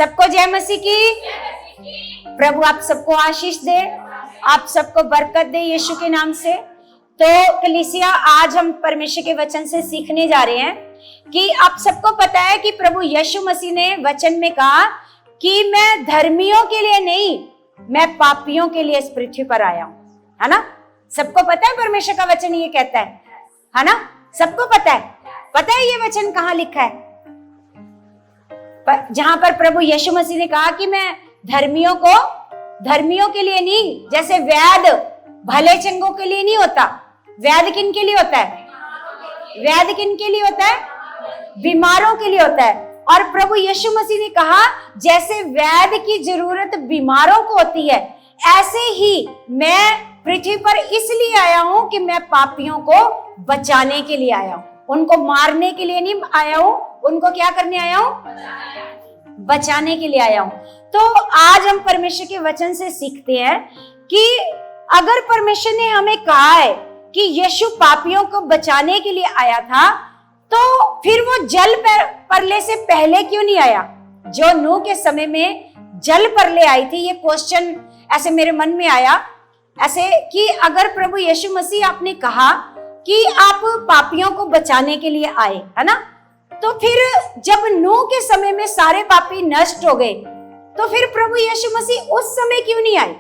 सबको जय मसीह की। प्रभु आप सबको आशीष दे, आप सबको बरकत दे यीशु के नाम से। तो कलीसिया, आज हम परमेश्वर के वचन से सीखने जा रहे हैं कि आप सबको पता है कि प्रभु यीशु मसीह ने वचन में कहा कि मैं धर्मियों के लिए नहीं, मैं पापियों के लिए इस पृथ्वी पर आया हूं, है ना। सबको पता है परमेश्वर का वचन ये कहता है ना। सबको पता है ये वचन कहाँ लिखा है? जहां पर प्रभु यीशु मसीह ने कहा कि मैं धर्मियों के लिए नहीं, जैसे वैद भले चंगों के लिए नहीं होता, वैद किन के लिए होता है? वैद किन के लिए होता है? बीमारों के लिए होता है। और प्रभु यीशु मसीह ने कहा जैसे वैद की जरूरत बीमारों को होती है, ऐसे ही मैं पृथ्वी पर इसलिए आया हूं कि मैं पापियों को बचाने के लिए आया हूं। उनको मारने के लिए नहीं आया हूं, उनको क्या करने आया हूं? बचाने के लिए आया हूं। तो आज हम परमेश्वर के वचन से सीखते हैं कि अगर परमेश्वर ने हमें कहा है कि यीशु पापियों को बचाने के लिए आया था, तो फिर वो जल परले से पहले क्यों नहीं आया? जो नूह के समय में जल परले आई थी, ये क्वेश्चन ऐसे मेरे मन में आया ऐसे कि अगर प्रभु यीशु मसीह आपने कहा कि आप पापियों को बचाने के लिए आए, है ना, तो फिर जब नूह के समय में सारे पापी नष्ट हो गए, तो फिर प्रभु यीशु मसीह उस समय क्यों नहीं आए?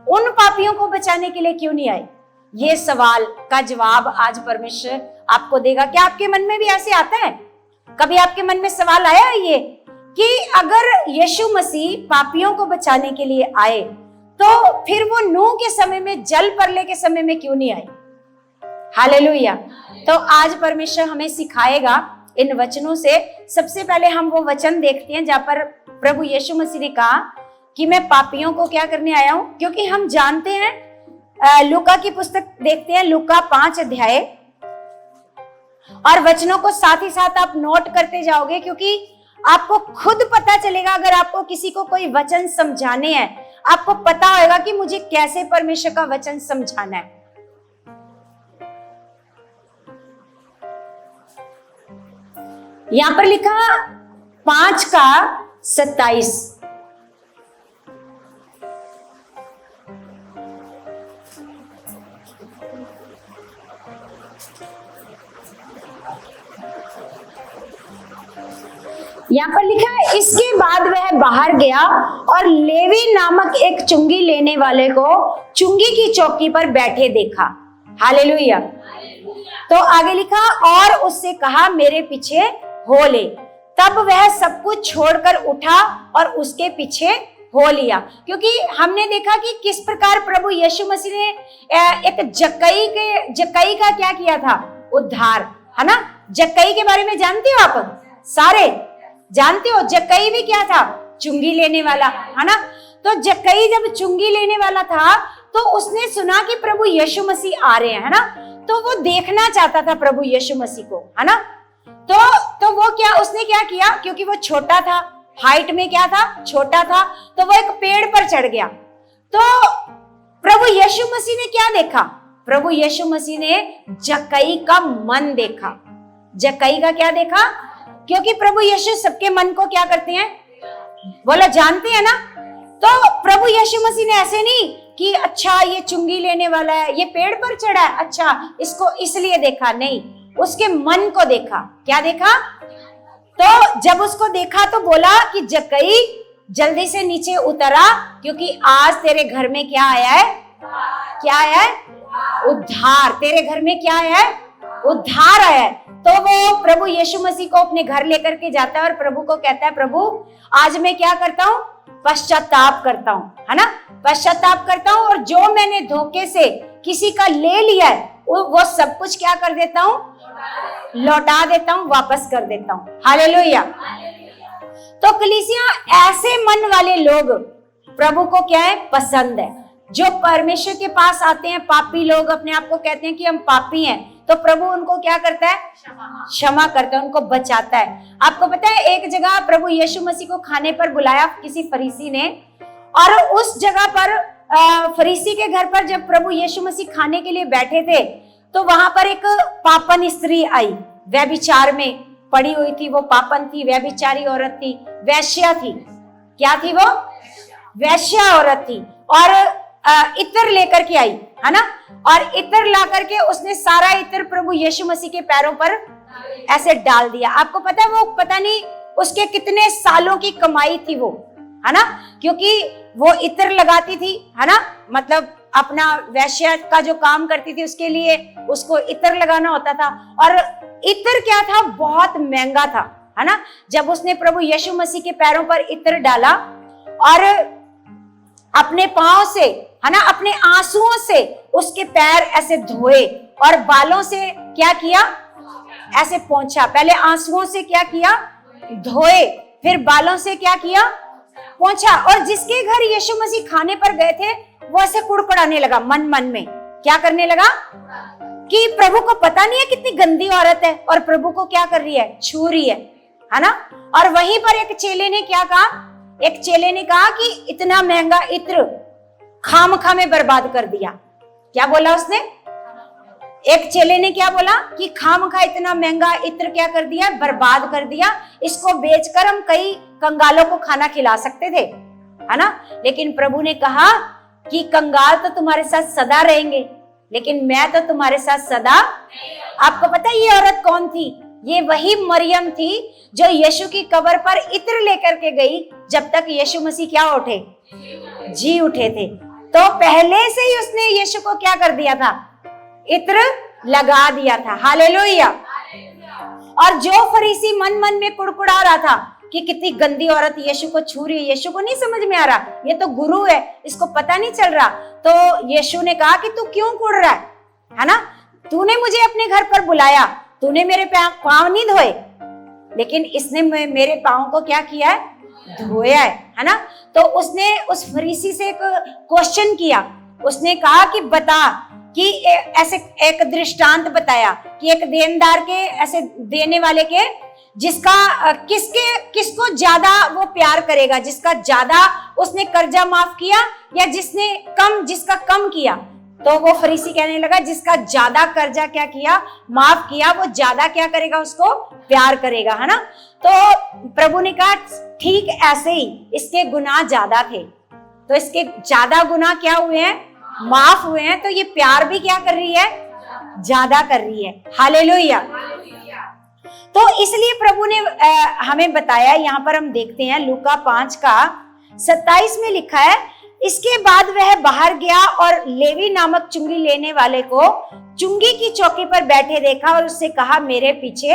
उन पापियों को बचाने के लिए क्यों नहीं आए? ये सवाल का जवाब आज परमेश्वर आपको देगा। क्या आपके मन में भी ऐसे आता है? कभी आपके मन में सवाल आया है ये कि अगर यीशु मसीह पापियों को बचाने के लिए आए, तो फिर वो नूह के समय में, जल परले के समय में क्यों नहीं आए? हालेलुया। तो आज परमेश्वर हमें सिखाएगा इन वचनों से। सबसे पहले हम वो वचन देखते हैं जहां पर प्रभु यीशु मसीह ने कहा कि मैं पापियों को क्या करने आया हूं। क्योंकि हम जानते हैं, लूका की पुस्तक देखते हैं, लूका 5 अध्याय, और वचनों को साथ ही साथ आप नोट करते जाओगे, क्योंकि आपको खुद पता चलेगा। अगर आपको किसी को कोई वचन समझाने हैं, आपको पता होगा कि मुझे कैसे परमेश्वर का वचन समझाना है। यहां पर लिखा 5:27, यहाँ पर लिखा है, इसके बाद वह बाहर गया और लेवी नामक एक चुंगी लेने वाले को चुंगी की चौकी पर बैठे देखा। हालेलुया। तो आगे लिखा, और उससे कहा मेरे पीछे हो ले। तब वह सब कुछ छोड़कर उठा और उसके पीछे हो लिया। क्योंकि हमने देखा कि किस प्रकार प्रभु यीशु मसीह ने एक जक्कई का क्या किया था? उद्धार, है ना। जक्कई के बारे में जानते हो आप? सारे जानते हो। जक्कई भी क्या था? चुंगी लेने वाला, है ना। तो जक्कई जब चुंगी लेने वाला था, तो उसने सुना कि प्रभु यीशु मसीह आ रहे हैं, है ना। तो वो देखना चाहता था प्रभु यीशु मसीह को, है ना। तो वो उसने क्या किया? क्योंकि वो छोटा था, हाइट में क्या था? छोटा था, तो वो एक पेड़ पर चढ़ गया। तो प्रभु यीशु मसीह ने क्या देखा? प्रभु यीशु मसीह ने जक्कई का मन देखा। जक्कई का क्या देखा? क्योंकि प्रभु यीशु सबके मन को क्या करते हैं? बोला, जानते हैं ना। तो प्रभु यीशु मसीह ने ऐसे नहीं कि अच्छा ये चुंगी लेने वाला है, ये पेड़ पर चढ़ा है, अच्छा इसको इसलिए देखा, नहीं, उसके मन को देखा। क्या देखा? तो जब उसको देखा तो बोला कि जक्कई जल्दी से नीचे उतरा, क्योंकि आज तेरे घर में क्या आया है? क्या आया है? उद्धार। तेरे घर में क्या आया है? उद्धार आया है। तो वो प्रभु यीशु मसीह को अपने घर लेकर के जाता है और प्रभु को कहता है, प्रभु आज मैं क्या करता हूँ? पश्चाताप करता हूँ, है ना। पश्चाताप करता हूँ, और जो मैंने धोखे से किसी का ले लिया है, वो सब कुछ क्या कर देता हूँ? लौटा देता हूँ, वापस कर देता हूँ। हालेलुया। तो कलीसिया, ऐसे मन वाले लोग प्रभु को क्या है? पसंद है। जो परमेश्वर के पास आते हैं, पापी लोग अपने आप को कहते हैं कि हम पापी हैं, तो प्रभु उनको क्या करता है? क्षमा करता है, उनको बचाता है। आपको पता है, एक जगह प्रभु यीशु मसीह को खाने पर बुलाया किसी फरीसी ने, और उस जगह पर फरीसी के घर पर जब प्रभु यीशु मसीह खाने के लिए बैठे थे, तो वहां पर एक पापन स्त्री आई, व्यभिचार में पड़ी हुई थी। वो पापन थी, व्यभिचारी औरत थी, वैश्या थी। क्या थी वो? वैश्या औरत थी। और इत्र लेकर के आई, है ना, और इत्र ला करके उसने सारा इत्र प्रभु यीशु मसीह के पैरों पर ऐसे डाल दिया। आपको पता है वो पता नहीं उसके कितने सालों की कमाई थी वो, है ना, क्योंकि वो इत्र लगाती थी, है ना, मतलब अपना वैश्य का जो काम करती थी उसके लिए उसको इत्र लगाना होता था। और इत्र क्या था? बहुत महंगा था, है ना। जब उसने प्रभु यीशु मसीह के पैरों पर इत्र डाला और अपने पांव से, है ना, अपने आंसुओं से उसके पैर ऐसे धोए और बालों से क्या किया? ऐसे पोंछा। पहले आंसुओं से क्या किया? धोए, फिर बालों से क्या किया? पोंछा। और जिसके घर यीशु मसीह खाने पर गए थे वो ऐसे कुड़कुड़ाने लगा मन मन में। क्या करने लगा? कि प्रभु को पता नहीं है कितनी गंदी औरत है और प्रभु को क्या कर रही है? छू रही है ना। और वहीं पर एक चेले ने क्या कहा? एक चेले ने कहा कि इतना महंगा इत्र खामखा में बर्बाद कर दिया। क्या बोला उसने? एक चेले ने क्या बोला कि खामखा इतना महंगा इत्र क्या कर दिया? बर्बाद कर दिया। इसको बेचकर हम कई कंगालों को खाना खिला सकते थे, है ना। लेकिन प्रभु ने कहा कि कंगाल तो तुम्हारे साथ सदा रहेंगे, लेकिन मैं तो तुम्हारे साथ सदा। आपको पता है ये औरत कौन थी? ये वही मरियम थी जो यीशु की कब्र पर इत्र लेकर के गई जब तक यीशु मसीह क्या उठे? जी उठे थे। तो पहले से ही उसने यीशु को क्या कर दिया था? इत्र लगा दिया था। हालेलुया। और जो फरीसी मन मन में कुड़कुड़ा रहा था कि कितनी गंदी औरत यीशु को छू रही है, यीशु को नहीं समझ में आ रहा, ये तो गुरु है, इसको पता नहीं चल रहा, तो यीशु ने कहा कि तू क्यों कुड़ रहा है ना, तूने मुझे अपने घर पर बुलाया, तूने मेरे पांव नहीं धोए, लेकिन इसने मेरे पांव को क्या किया है? धोया है ना। तो उसने उस फरीसी से एक क्वेश्चन किया। उसने कहा कि बता, कि ऐसे एक दृष्टांत बताया कि एक देनदार के, ऐसे देने वाले के, जिसका किसको ज्यादा वो प्यार करेगा, जिसका ज्यादा उसने कर्जा माफ किया या जिसका कम किया। तो वो फरीसी कहने लगा जिसका ज्यादा कर्जा क्या किया? माफ किया, वो ज्यादा क्या करेगा? उसको प्यार करेगा, है ना। तो प्रभु ने कहा ठीक ऐसे ही इसके गुनाह ज्यादा थे, तो इसके ज्यादा गुनाह क्या हुए हैं? माफ हुए हैं। तो ये प्यार भी क्या कर रही है? ज्यादा कर रही है। हालेलुया। तो इसलिए प्रभु ने हमें बताया, यहाँ पर हम देखते हैं लूका 5:27 में लिखा है, इसके बाद वह बाहर गया और लेवी नामक चुंगी लेने वाले को चुंगी की चौकी पर बैठे देखा और उससे कहा मेरे पीछे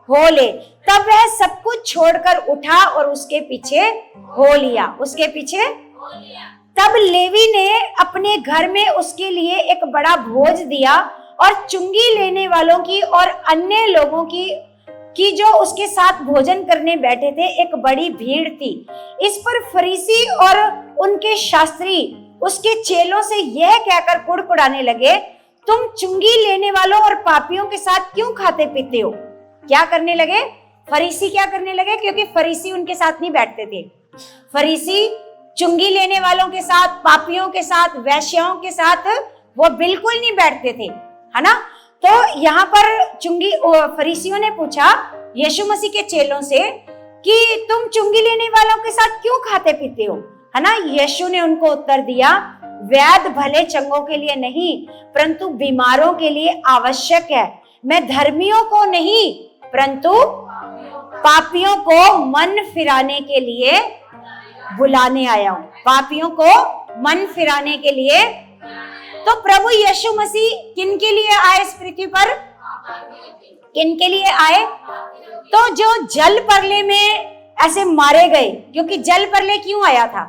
हो ले। तब वह सब कुछ छोड़कर उठा और उसके पीछे हो लिया। उसके पीछे तब लेवी ने अपने घर में उसके लिए एक बड़ा भोज दिया और चुंगी लेने वालों की और अन्य लोगों की जो उसके साथ भोजन करने बैठे थे एक बड़ी भीड़ थी। इस पर फरीसी और उनके शास्त्री उसके चेलों से यह कहकर कुड़कुड़ाने लगे, तुम चुंगी लेने वालों और पापियों के साथ क्यों खाते पीते हो? क्या करने लगे? फरीसी क्या करने लगे? क्योंकि फरीसी उनके साथ नहीं बैठते थे। फरीसी चुंगी लेने वालों के साथ, पापियों के साथ, वैश्याओं के साथ वो बिल्कुल नहीं बैठते थे, है ना। तो यहाँ पर फरीसियों ने पूछा यीशु मसीह के चेलों से कि तुम चुंगी लेने वालों के साथ क्यों खाते पीते हो, है ना। यीशु ने उनको उत्तर दिया, वैद्य भले चंगों के लिए नहीं परंतु बीमारों के लिए आवश्यक है। मैं धर्मियों को नहीं परंतु पापियों को मन फिराने के लिए बुलाने आया हूं। पापियों को मन फिराने के लिए। तो प्रभु यीशु मसीह किन के लिए आए इस पृथ्वी पर? किन के लिए आए? तो जो जल प्रलय में ऐसे मारे गए, क्योंकि जल प्रलय क्यों आया था?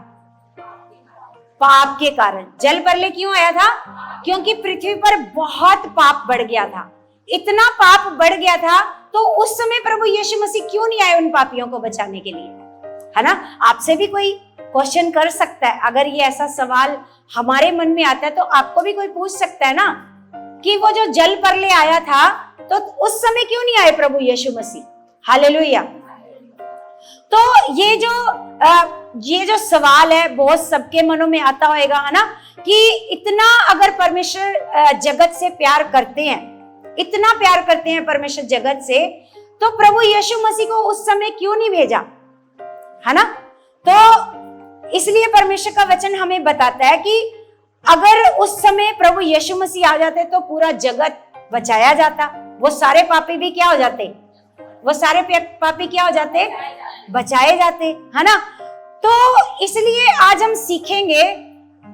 पाप के कारण। जल प्रलय क्यों आया था? क्योंकि पृथ्वी पर बहुत पाप बढ़ गया था। इतना पाप बढ़ गया था, तो उस समय प्रभु यीशु मसीह क्यों नहीं आए उन पापियों को बचाने के लिए, है ना। आपसे भी कोई क्वेश्चन कर सकता है, अगर ये ऐसा सवाल हमारे मन में आता है तो आपको भी कोई पूछ सकता है ना कि वो जो जल प्रलय आया था तो उस समय क्यों नहीं आए प्रभु यीशु मसीह? हालेलुया। तो ये जो सवाल है बहुत सबके मनों में आता होगा, है ना, कि इतना अगर परमेश्वर जगत से प्यार करते हैं, इतना प्यार करते हैं परमेश्वर जगत से, तो प्रभु यीशु मसीह को उस समय क्यों नहीं भेजा, है ना। तो इसलिए परमेश्वर का वचन हमें बताता है कि अगर उस समय प्रभु यीशु मसीह आ जाते तो पूरा जगत बचाया जाता। वो सारे पापी भी क्या हो जाते, वो सारे पापी क्या हो जाते, बचाए जाते, है ना। तो इसलिए आज हम सीखेंगे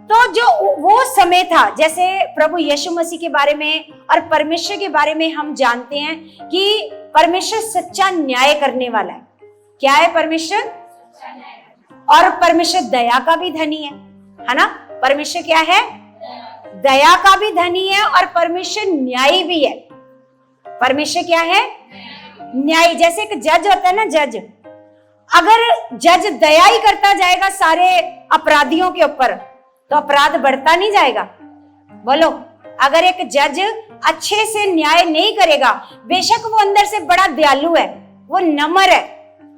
तो जो वो समय था, जैसे प्रभु यीशु मसीह के बारे में और परमेश्वर के बारे में हम जानते हैं कि परमेश्वर सच्चा न्याय करने वाला है। क्या है परमेश्वर? और परमेश्वर दया का भी धनी है ना। परमेश्वर क्या है? दया का भी धनी है और परमेश्वर न्यायी भी है। परमेश्वर क्या है? न्यायी। जैसे एक जज होता है ना, जज, अगर जज दया ही करता जाएगा सारे अपराधियों के ऊपर तो अपराध बढ़ता नहीं जाएगा। बोलो, अगर एक जज अच्छे से न्याय नहीं करेगा, बेशक वो अंदर से बड़ा दयालु है, वो नम्र है,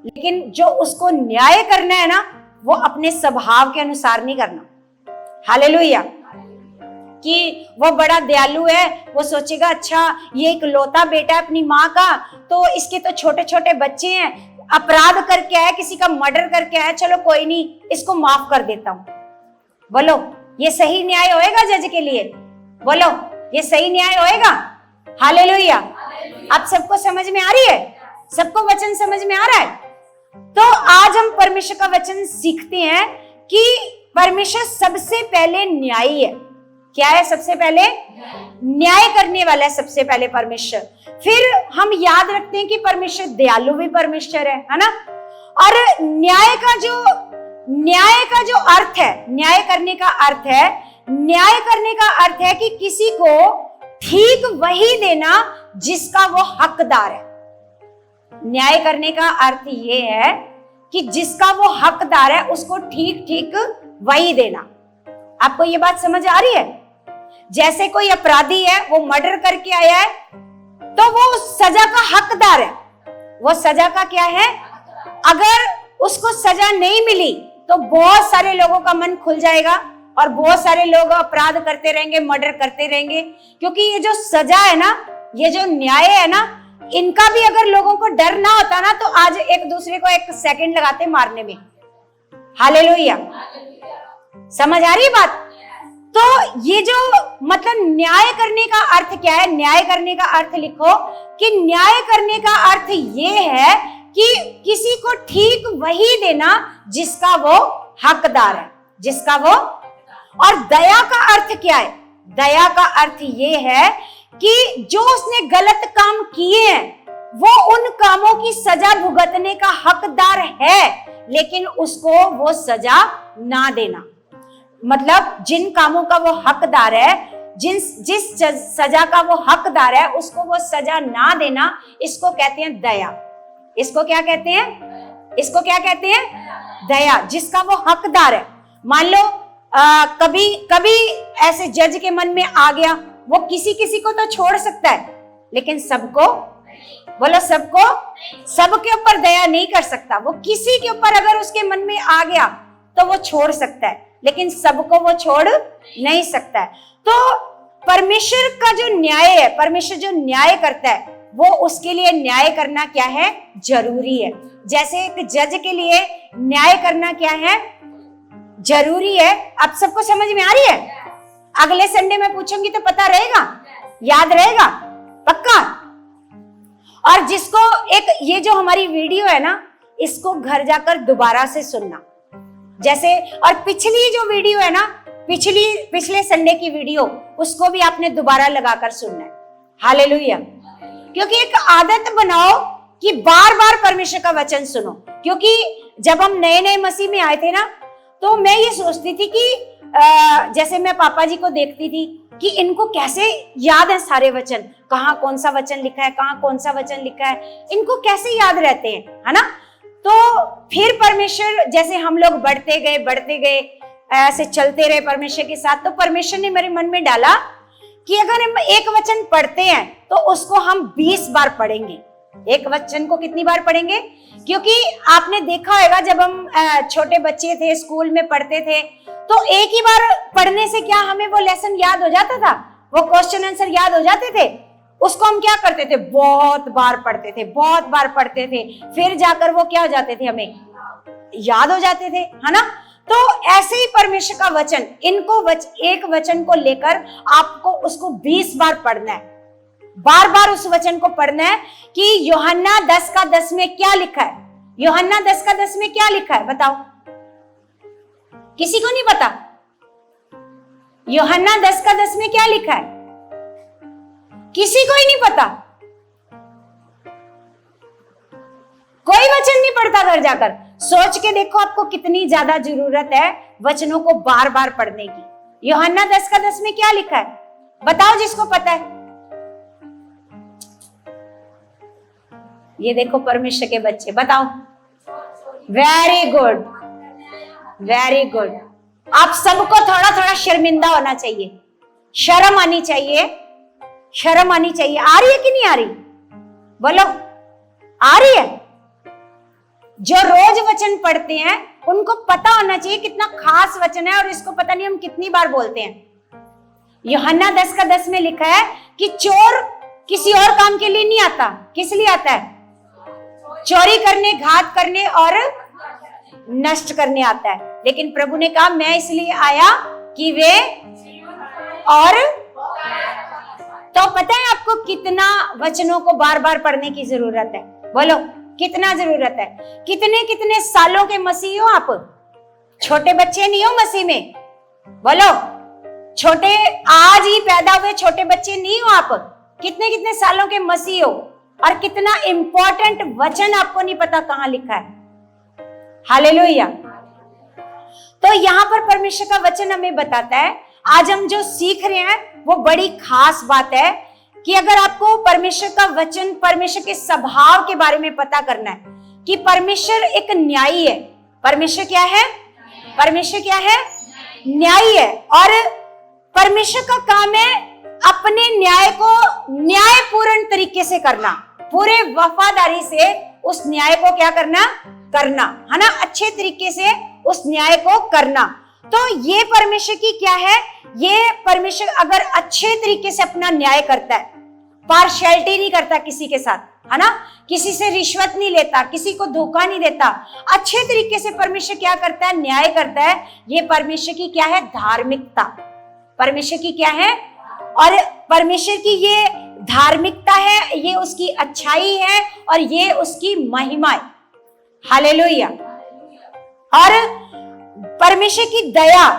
लेकिन जो उसको न्याय करना है ना, वो अपने स्वभाव के अनुसार नहीं करना। हालेलुया। कि वो बड़ा दयालु है, वो सोचेगा अच्छा ये एक लौता बेटा है अपनी माँ का, तो इसके तो छोटे छोटे बच्चे हैं, अपराध करके आया, किसी का मर्डर करके आया, चलो कोई नहीं, इसको माफ कर देता हूं। बोलो, ये सही न्याय होएगा जज के लिए? बोलो, ये सही न्याय होएगा? हालेलुया। आप सबको समझ में आ रही है? सबको वचन समझ में आ रहा है? तो आज हम परमेश्वर का वचन सीखते हैं कि परमेश्वर सबसे पहले न्यायी है। क्या है? सबसे पहले न्याय करने वाला है, सबसे पहले परमेश्वर। फिर हम याद रखते हैं कि परमेश्वर दयालु भी परमेश्वर है ना। और न्याय का जो अर्थ है, न्याय करने का अर्थ है, न्याय करने का अर्थ है कि किसी को ठीक वही देना जिसका वो हकदार है। न्याय करने का अर्थ ये है कि जिसका वो हकदार है उसको ठीक ठीक वही देना। आपको ये बात समझ आ रही है? जैसे कोई अपराधी है, वो मर्डर करके आया है, तो वो सजा का हकदार है। वो सजा का क्या है? अगर उसको सजा नहीं मिली तो बहुत सारे लोगों का मन खुल जाएगा और बहुत सारे लोग अपराध करते रहेंगे, मर्डर करते रहेंगे। क्योंकि ये जो सजा है ना, ये जो न्याय है ना, इनका भी अगर लोगों को डर ना होता ना तो आज एक दूसरे को एक सेकंड लगाते मारने में। हालेलुया। समझ आ रही बात? तो ये जो मतलब न्याय करने का अर्थ क्या है? न्याय करने का अर्थ लिखो कि न्याय करने का अर्थ ये है कि किसी को ठीक वही देना जिसका वो हकदार है, जिसका वो। और दया का अर्थ क्या है? दया का अर्थ ये है कि जो उसने गलत काम किए हैं वो उन कामों की सजा भुगतने का हकदार है, लेकिन उसको वो सजा ना देना। मतलब जिन कामों का वो हकदार है, जिस सजा का वो हकदार है, उसको वो सजा ना देना, इसको कहते हैं दया। इसको क्या कहते हैं? इसको क्या कहते हैं? दया। जिसका वो हकदार है। मान लो कभी कभी ऐसे जज के मन में आ गया, वो किसी किसी को तो छोड़ सकता है, लेकिन सबको, बोलो सबको, सबके ऊपर दया नहीं कर सकता। वो किसी के ऊपर अगर उसके मन में आ गया तो वो छोड़ सकता है, लेकिन सबको वो छोड़ नहीं सकता है। तो परमेश्वर का जो न्याय है, परमेश्वर जो न्याय करता है, वो उसके लिए न्याय करना क्या है? जरूरी है। जैसे एक जज के लिए न्याय करना क्या है? जरूरी है। आप सबको समझ में आ रही है? अगले संडे में पूछूंगी तो पता रहेगा, याद रहेगा पक्का। और जिसको एक ये जो हमारी वीडियो है ना, इसको घर जाकर दोबारा से सुनना। जैसे और पिछली जो वीडियो है ना, पिछले संडे की वीडियो, उसको भी आपने दोबारा लगाकर सुनना है। हालेलुया। क्योंकि एक आदत बनाओ कि बार बार परमेश्वर का वचन सुनो। क्योंकि जब हम नए नए मसीह में आए थे ना, तो मैं ये सोचती थी कि जैसे मैं पापा जी को देखती थी कि इनको कैसे याद है सारे वचन, कहाँ कौन सा वचन लिखा है, कहाँ कौन सा वचन लिखा है, इनको कैसे याद रहते हैं, है ना। तो फिर परमेश्वर, जैसे हम लोग बढ़ते गए, ऐसे चलते रहे परमेश्वर के साथ, तो परमेश्वर ने मेरे मन में डाला कि अगर हम एक वचन पढ़ते हैं तो उसको हम 20 बार पढ़ेंगे। एक वचन को कितनी बार पढ़ेंगे? क्योंकि आपने देखा होगा जब हम छोटे बच्चे थे, स्कूल में पढ़ते थे, तो एक ही बार पढ़ने से क्या हमें वो लेसन याद हो जाता था, वो क्वेश्चन आंसर याद हो जाते थे? उसको हम क्या करते थे, बहुत बार पढ़ते थे, बहुत बार पढ़ते थे, फिर जाकर वो क्या हो जाते थे, हमें याद हो जाते थे, है ना। तो ऐसे ही परमेश्वर का वचन, इनको एक वचन को लेकर आपको उसको 20 बार पढ़ना है, बार बार उस वचन को पढ़ना है कि यूहन्ना 10 का 10 में क्या लिखा है, यूहन्ना 10 का 10 में क्या लिखा है, बताओ, किसी को नहीं पता? यूहन्ना 10 का 10 में क्या लिखा है, किसी को ही नहीं पता, कोई वचन नहीं पढ़ता घर जाकर। सोच के देखो आपको कितनी ज्यादा जरूरत है वचनों को बार बार पढ़ने की। यूहन्ना 10 का 10 में क्या लिखा है, बताओ जिसको पता है। ये देखो परमेश्वर के बच्चे, बताओ। Very good, very good. आप सबको थोड़ा थोड़ा शर्मिंदा होना चाहिए, शर्म आनी चाहिए, शर्म आनी चाहिए। आ रही है कि नहीं आ रही, बोलो, आ रही है? जो रोज वचन पढ़ते हैं उनको पता होना चाहिए कितना खास वचन है, और इसको पता नहीं हम कितनी बार बोलते हैं। यूहन्ना 10 का 10 में लिखा है कि चोर किसी और काम के लिए नहीं आता, किस लिए आता है? चोरी करने, घात करने और नष्ट करने आता है। लेकिन प्रभु ने कहा मैं इसलिए आया कि वे और, तो पता है आपको कितना वचनों को बार बार पढ़ने की जरूरत है, बोलो कितना जरूरत है? कितने कितने सालों के मसीह हो आप, छोटे बच्चे नहीं हो मसीह में, बोलो, छोटे आज ही पैदा हुए छोटे बच्चे नहीं हो आप, कितने कितने सालों के मसीह हो, और कितना इंपॉर्टेंट वचन आपको नहीं पता कहां लिखा है। हालेलुया। तो यहाँ पर परमेश्वर का वचन हमें बताता है, आज हम जो सीख रहे हैं वो बड़ी खास बात है कि अगर आपको परमेश्वर का वचन, परमेश्वर के स्वभाव के बारे में पता करना है कि परमेश्वर एक न्यायी है। परमेश्वर क्या है? परमेश्वर क्या है? न्यायी है। और परमेश्वर का काम है अपने न्याय को न्यायपूर्ण तरीके से करना, पूरे वफादारी से उस न्याय को क्या करना, करना, है ना, अच्छे तरीके से उस न्याय को करना। तो ये परमेश्वर की क्या है, ये परमेश्वर अगर अच्छे तरीके से अपना न्याय करता है, पार्शियलिटी नहीं करता किसी के साथ, है ना, किसी से रिश्वत नहीं लेता, किसी को धोखा नहीं देता, अच्छे तरीके से परमेश्वर क्या करता है, न्याय करता है। ये परमेश्वर की क्या है, धार्मिकता, परमेश्वर की क्या है, और परमेश्वर की ये धार्मिकता है, ये उसकी अच्छाई है और ये उसकी महिमा है। हालेलुया। और परमेश्वर की दया,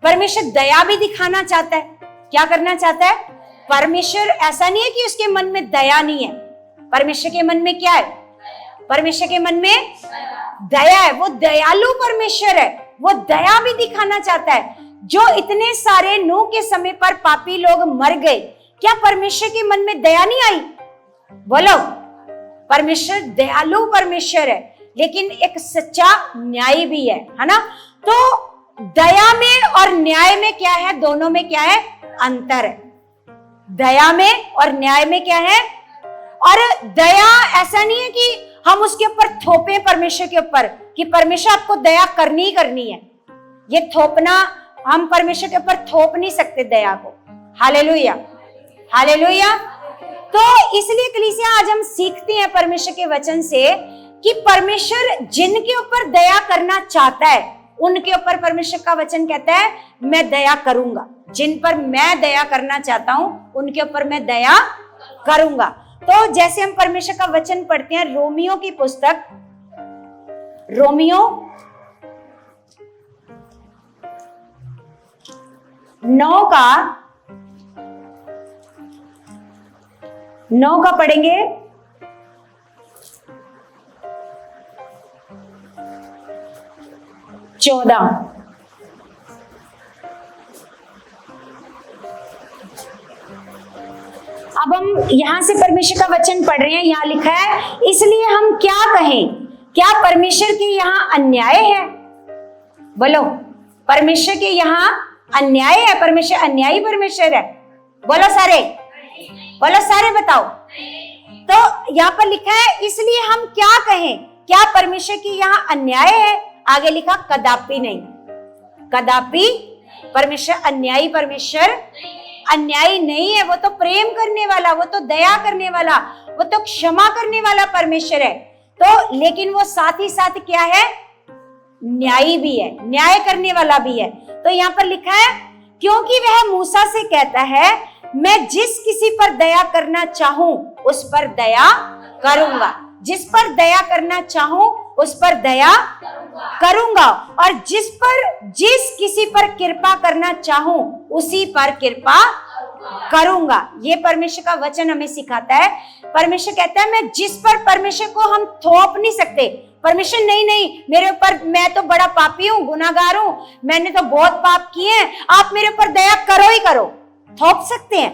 परमेश्वर दया भी दिखाना चाहता है। क्या करना चाहता है? परमेश्वर ऐसा नहीं है कि उसके मन में दया नहीं है, परमेश्वर के मन में क्या है? परमेश्वर के मन में दया है, वो दयालु परमेश्वर है, वो दया भी दिखाना चाहता है। जो इतने सारे नूह के समय पर पापी लोग मर गए, क्या परमेश्वर के मन में दया नहीं आई? बोलो, परमेश्वर दयालु परमेश्वर है, लेकिन एक सच्चा न्याय भी है ना। तो दया में और न्याय में क्या है, दोनों में क्या है, अंतर है। दया में और न्याय में क्या है? और दया ऐसा नहीं है कि हम उसके ऊपर थोपे परमेश्वर के ऊपर कि परमेश्वर आपको दया करनी ही करनी है। ये थोपना, हम परमेश्वर के ऊपर थोप नहीं सकते दया को। Hallelujah, hallelujah. तो इसलिए कलीसिया आज हम सीखते हैं परमेश्वर के वचन से कि परमेश्वर जिनके ऊपर दया करना चाहता है उनके ऊपर परमेश्वर का वचन कहता है मैं दया करूंगा। जिन पर मैं दया करना चाहता हूं उनके ऊपर मैं दया करूंगा। तो जैसे हम परमेश्वर का वचन पढ़ते हैं, रोमियो की पुस्तक, रोमियो 9 का पढ़ेंगे। 14 अब हम यहां से परमेश्वर का वचन पढ़ रहे हैं। यहां लिखा है, इसलिए हम क्या कहें, क्या परमेश्वर के यहां अन्याय है? बोलो, परमेश्वर के यहां अन्याय है? परमेश्वर अन्यायी परमेश्वर है? बोलो सारे, बोलो सारे, बताओ। तो यहां पर लिखा है, इसलिए हम क्या कहें, क्या परमेश्वर की यहां अन्याय है? आगे लिखा, कदापि नहीं, कदापि परमेश्वर अन्यायी परमेश्वर, अन्यायी नहीं है, वो तो प्रेम करने वाला, वो तो दया करने वाला, वो तो क्षमा करने वाला परमेश्वर है। तो लेकिन वो साथ ही साथ क्या है, न्यायी भी है, न्याय करने वाला भी है। तो यहाँ पर लिखा है, क्योंकि वह मूसा से कहता है, मैं जिस किसी पर दया करना चाहूं उस पर दया करूंगा, जिस पर दया करना चाहूं उस पर दया करूंगा, और जिस किसी पर कृपा करना चाहूं उसी पर कृपा करूंगा। ये परमेश्वर का वचन हमें सिखाता है। परमेश्वर कहता है, मैं जिस पर, परमेश्वर को हम थोप नहीं सकते। परमेश्वर नहीं, मेरे ऊपर, मैं तो बड़ा पापी हूँ, गुनाहगार हूँ, मैंने तो बहुत पाप किए हैं, आप मेरे ऊपर दया करो ही करो। थोप सकते हैं?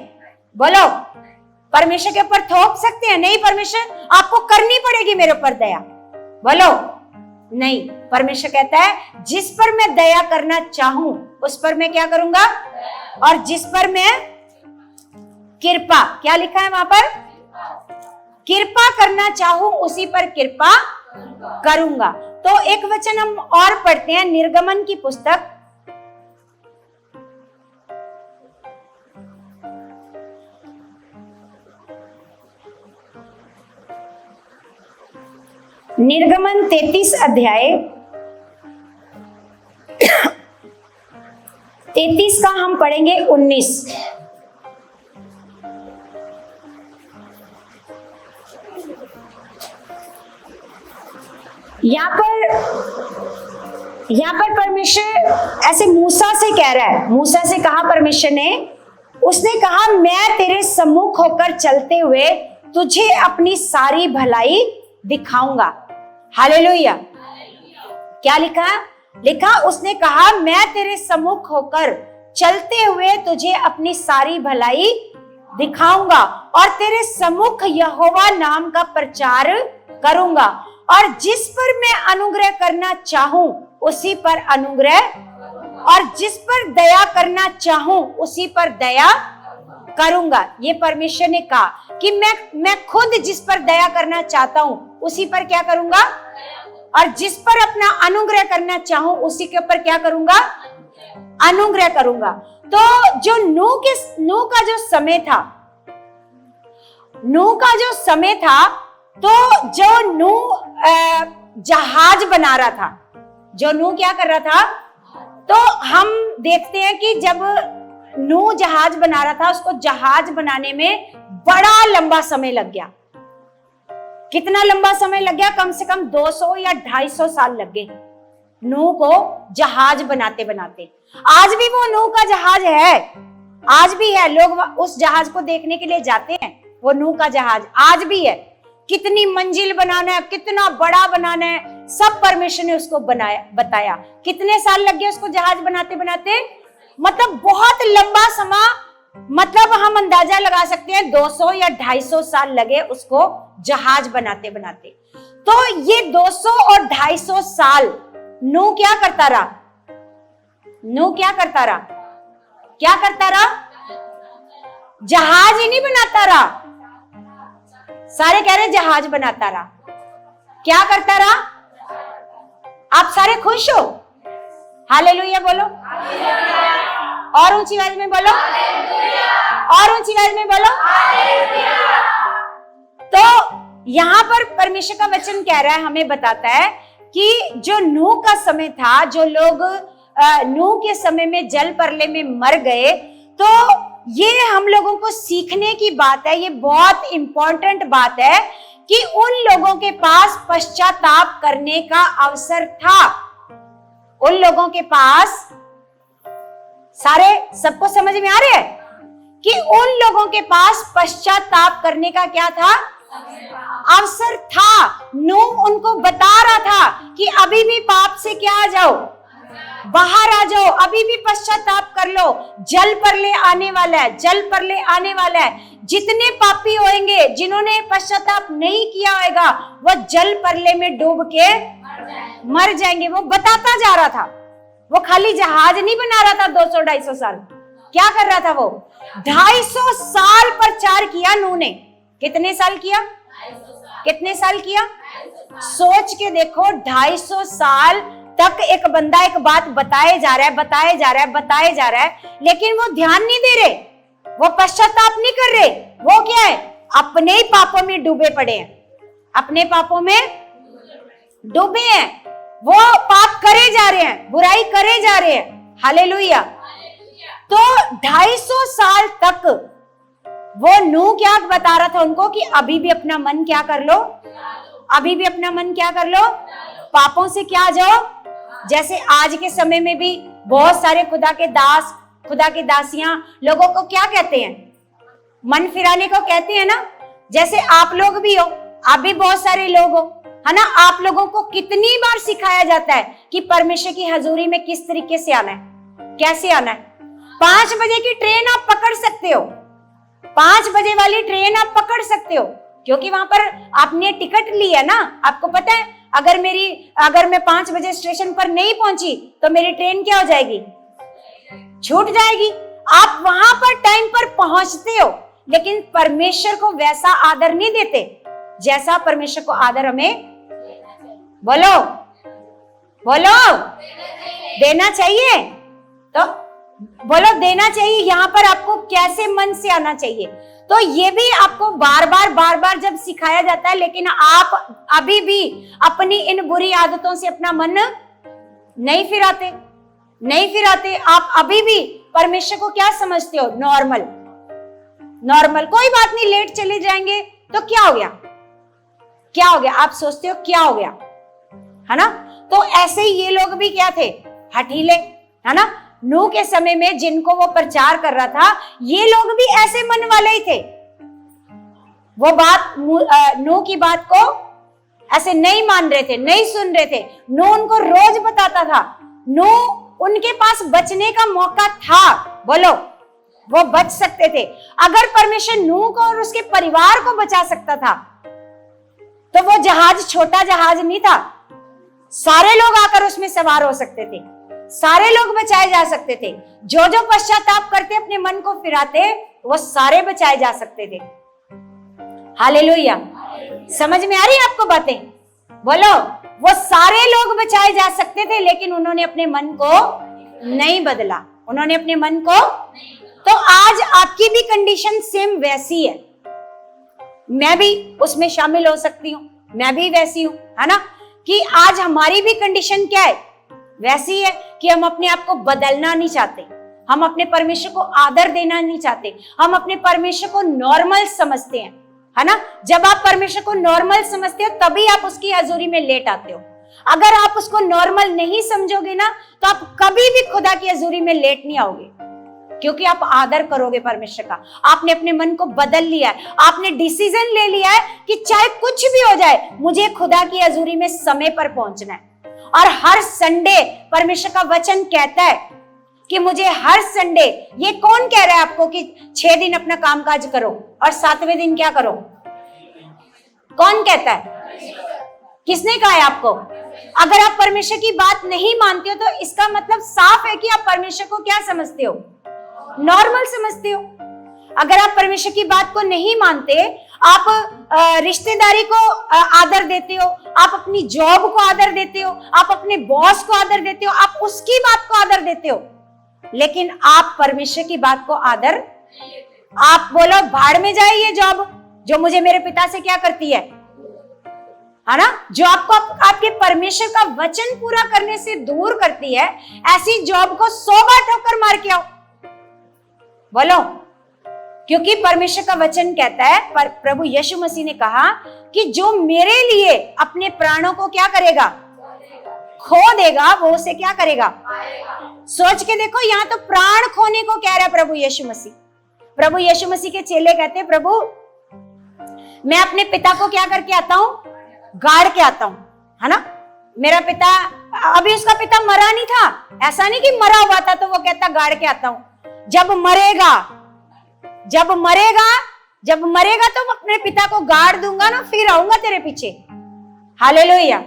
बोलो, परमेश्वर के ऊपर थोप सकते हैं? नहीं, परमेश्वर आपको करनी पड़ेगी मेरे ऊपर दया। बोलो, नहीं। परमेश्वर कहता है, जिस पर मैं दया करना चाहूं उस पर मैं क्या करूंगा, और जिस पर मैं कृपा, क्या लिखा है वहां पर, कृपा करना चाहूं उसी पर कृपा करूंगा। तो एक वचन हम और पढ़ते हैं, निर्गमन की पुस्तक, निर्गमन 33 अध्याय 33 का हम पढ़ेंगे 19। यहाँ पर परमेश्वर ऐसे मूसा से कह रहा है, मूसा से कहा परमेश्वर ने, उसने कहा, मैं तेरे सम्मुख होकर चलते हुए तुझे अपनी सारी भलाई दिखाऊंगा। हालेलुया। क्या लिखा, उसने कहा, मैं तेरे सम्मुख होकर चलते हुए तुझे अपनी सारी भलाई दिखाऊंगा और तेरे सम्मुख यहोवा नाम का प्रचार करूंगा, और जिस पर मैं अनुग्रह करना चाहूं उसी पर अनुग्रह, और जिस पर दया करना चाहूं उसी पर दया करूंगा। ये परमेश्वर ने कहा कि मैं खुद जिस पर दया करना चाहता हूं उसी पर क्या करूंगा, और जिस पर अपना अनुग्रह करना चाहूं उसी के ऊपर क्या करूंगा, अनुग्रह करूंगा। तो जो नूह का जो समय था, तो जो नूह जहाज बना रहा था, जो नूह क्या कर रहा था, तो हम देखते हैं कि जब नूह जहाज बना रहा था, उसको जहाज बनाने में बड़ा लंबा समय लग गया। कितना लंबा समय लग गया? कम से कम 200 या 250 साल लग गए नूह को जहाज बनाते बनाते। आज भी वो नूह का जहाज है, आज भी है, लोग उस जहाज को देखने के लिए जाते हैं। वो नूह का जहाज आज भी है। कितनी मंजिल बनाना है, कितना बड़ा बनाना है, सब परमेश्वर ने उसको बताया। कितने साल लग गए उसको जहाज बनाते बनाते? मतलब बहुत लंबा समय, मतलब हम अंदाजा लगा सकते हैं 200 या 250 साल लगे उसको जहाज बनाते बनाते। तो ये 200 और 250 साल नूह क्या करता रहा? जहाज ही नहीं बनाता रहा, सारे कह रहे जहाज बनाता रहा। क्या करता रहा? आप सारे खुश हो? हालेलुया बोलो, और ऊंची आवाज में बोलो, और ऊंची आवाज में बोलो। तो यहाँ पर परमेश्वर का वचन कह रहा है, हमें बताता है कि जो नूह का समय था, जो लोग नूह के समय में जल प्रलय में मर गए, तो ये हम लोगों को सीखने की बात है। ये बहुत इंपॉर्टेंट बात है कि उन लोगों के पास पश्चाताप करने का अवसर था। उन लोगों के पास, सारे सबको समझ में आ रहे हैं कि उन लोगों के पास पश्चाताप करने का क्या था? अवसर था। नूह उनको बता रहा था कि अभी भी पाप से क्या आ जाओ, बाहर आ जाओ, अभी भी पश्चाताप कर लो, जल प्रलय आने वाला है, जल प्रलय आने वाला है। जितने पापी होंगे, जिन्होंने पश्चाताप नहीं किया होगा, वो जल प्रलय में डूब के मर जाएंगे। वो बताता जा रहा था, वो खाली जहाज नहीं बना रहा था 200-250 साल। क्या कर रहा था वो? 250 साल प्रचार किया नूह ने। कितने साल किया? कितने साल किया? सोच के देखो, 250 साल तक एक बंदा एक बात बताए जा रहा है, लेकिन वो ध्यान नहीं दे रहे। वो पश्चाताप नहीं कर रहे, वो क्या है, अपने ही पापों में डूबे पड़े हैं, अपने पापों में डूबे हैं, वो पाप करे जा रहे हैं, बुराई करे जा रहे हैं। हालेलुया। तो 250 साल तक वो नूह क्या बता रहा था उनको कि अभी भी अपना मन क्या कर लो, अभी भी अपना मन क्या कर लो, पापों से क्या जाओ। जैसे आज के समय में भी बहुत सारे खुदा के दास, खुदा की दासियां लोगों को क्या कहते हैं, मन फिराने को कहते हैं ना। जैसे आप लोग भी हो, आप भी बहुत सारे लोग हो, है ना। आप लोगों को कितनी बार सिखाया जाता है कि परमेश्वर की हजूरी में किस तरीके से आना है, कैसे आना है। 5 बजे की ट्रेन आप पकड़ सकते हो, 5 बजे वाली ट्रेन आप पकड़ सकते हो, क्योंकि वहां पर आपने टिकट ली है ना। आपको पता है अगर मैं 5 बजे स्टेशन पर नहीं पहुंची तो मेरी ट्रेन क्या हो जाएगी, छूट जाएगी। आप वहां पर टाइम पर पहुंचते हो, लेकिन परमेश्वर को वैसा आदर नहीं देते जैसा परमेश्वर को आदर हमें, बोलो बोलो, देना चाहिए। तो बोलो देना चाहिए। यहां पर आपको कैसे मन से आना चाहिए, तो ये भी आपको बार बार जब सिखाया जाता है, लेकिन आप अभी भी अपनी इन बुरी आदतों से अपना मन नहीं फिराते। आप अभी भी परमेश्वर को क्या समझते हो, नॉर्मल, कोई बात नहीं, लेट चले जाएंगे तो क्या हो गया, आप सोचते हो क्या हो गया, है ना। तो ऐसे ही ये लोग भी क्या थे, हठीले, है ना। नूह के समय में जिनको वो प्रचार कर रहा था, ये लोग भी ऐसे मन वाले ही थे। वो बात नूह की बात को ऐसे नहीं मान रहे थे, नहीं सुन रहे थे। नूह उनको रोज बताता था। नूह उनके पास बचने का मौका था, बोलो, वो बच सकते थे। अगर परमेश्वर नूह को और उसके परिवार को बचा सकता था, तो वो जहाज छोटा जहाज नहीं था, सारे लोग आकर उसमें सवार हो सकते थे, सारे लोग बचाए जा सकते थे। जो पश्चाताप करते, अपने मन को फिराते, वो सारे बचाए जा सकते थे। हालेलुया। समझ में आ रही है आपको बातें, बोलो। वो सारे लोग बचाए जा सकते थे, लेकिन उन्होंने अपने मन को नहीं बदला, उन्होंने अपने मन को। तो आज आपकी भी कंडीशन सेम वैसी है, मैं भी उसमें शामिल हो सकती हूँ, मैं भी वैसी हूं, है ना। कि आज हमारी भी कंडीशन क्या है, वैसी है कि हम अपने आप को बदलना नहीं चाहते, हम अपने परमेश्वर को आदर देना नहीं चाहते, हम अपने परमेश्वर को नॉर्मल समझते हैं, है ना। जब आप परमेश्वर को नॉर्मल समझते हो, तभी आप उसकी हजूरी में लेट आते हो। अगर आप उसको नॉर्मल नहीं समझोगे ना, तो आप कभी भी खुदा की हजूरी में लेट नहीं आओगे, क्योंकि आप आदर करोगे परमेश्वर का। आपने अपने मन को बदल लिया है, आपने डिसीजन ले लिया है कि चाहे कुछ भी हो जाए, मुझे खुदा की हजूरी में समय पर पहुंचना है। और हर संडे परमेश्वर का वचन कहता है कि मुझे हर संडे, ये कौन कह रहा है आपको कि 6 दिन अपना कामकाज करो और 7वें दिन क्या करो, कौन कहता है, किसने कहा है आपको? अगर आप परमेश्वर की बात नहीं मानते हो, तो इसका मतलब साफ है कि आप परमेश्वर को क्या समझते हो, नॉर्मल समझते हो। अगर आप परमेश्वर की बात को नहीं मानते, आप रिश्तेदारी को आदर देते हो, आप अपनी जॉब को आदर देते हो, आप अपने बॉस को आदर देते हो, आप उसकी बात को आदर देते हो, लेकिन आप परमेश्वर की बात को आदर, आप बोलो भाड़ में जाए ये जॉब जो मुझे मेरे पिता से क्या करती है ना, जो आपको आपके परमेश्वर का वचन पूरा करने से दूर करती है, ऐसी जॉब को 100 बार ठोकर मार के आओ, बोलो। क्योंकि परमेश्वर का वचन कहता है, पर प्रभु यीशु मसीह ने कहा कि जो मेरे लिए अपने प्राणों को क्या करेगा, खो देगा, वो उसे क्या करेगा। सोच के देखो, यहाँ तो प्राण खोने को कह रहा है प्रभु यीशु मसीह। प्रभु यीशु मसीह के चेले कहते हैं, प्रभु मैं अपने पिता को क्या करके आता हूं, गाड़ के आता हूं, है ना। मेरा पिता, अभी उसका पिता मरा नहीं था, ऐसा नहीं कि मरा हुआ था तो वो कहता गाड़ के आता हूं। जब मरेगा तो अपने पिता को गाड़ दूंगा ना, फिर आऊंगा तेरे पीछे। हालेलुया।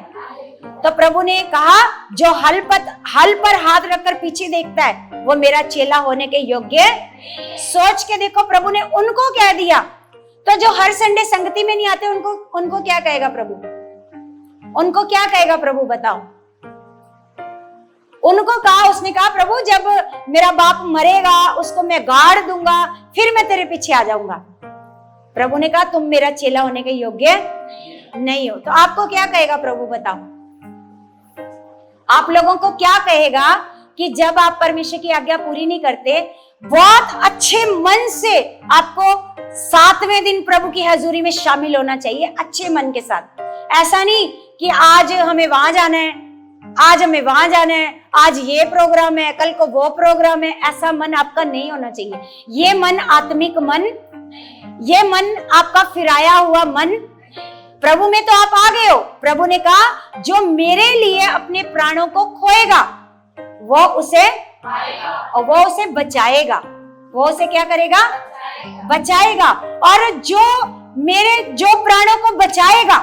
तो प्रभु ने कहा, जो हल पर हाथ रखकर पीछे देखता है, वो मेरा चेला होने के योग्य। सोच के देखो, प्रभु ने उनको कह दिया। तो जो हर संडे संगति में नहीं आते, उनको क्या कहेगा प्रभु, उनको क्या कहेगा प्रभु, बताओ। उनको कहा, उसने कहा प्रभु जब मेरा बाप मरेगा उसको मैं गाड़ दूंगा, फिर मैं तेरे पीछे आ जाऊंगा। प्रभु ने कहा तुम मेरा चेला होने के योग्य नहीं हो। तो आपको क्या कहेगा प्रभु, बताओ आप लोगों को क्या कहेगा कि जब आप परमेश्वर की आज्ञा पूरी नहीं करते, बहुत अच्छे मन से आपको 7वें दिन प्रभु की हजूरी में शामिल होना चाहिए, अच्छे मन के साथ। ऐसा नहीं कि आज हमें वहां जाना है, आज हमें वहां जाना है, आज ये प्रोग्राम है, कल को वो प्रोग्राम है, ऐसा मन आपका नहीं होना चाहिए। ये मन आत्मिक मन, ये मन आपका फिराया हुआ मन। प्रभु में तो आप आ गए हो। प्रभु ने कहा जो मेरे लिए अपने प्राणों को खोएगा वो उसे पाएगा, और वो उसे बचाएगा। वो उसे क्या करेगा, बचाएगा। और जो प्राणों को बचाएगा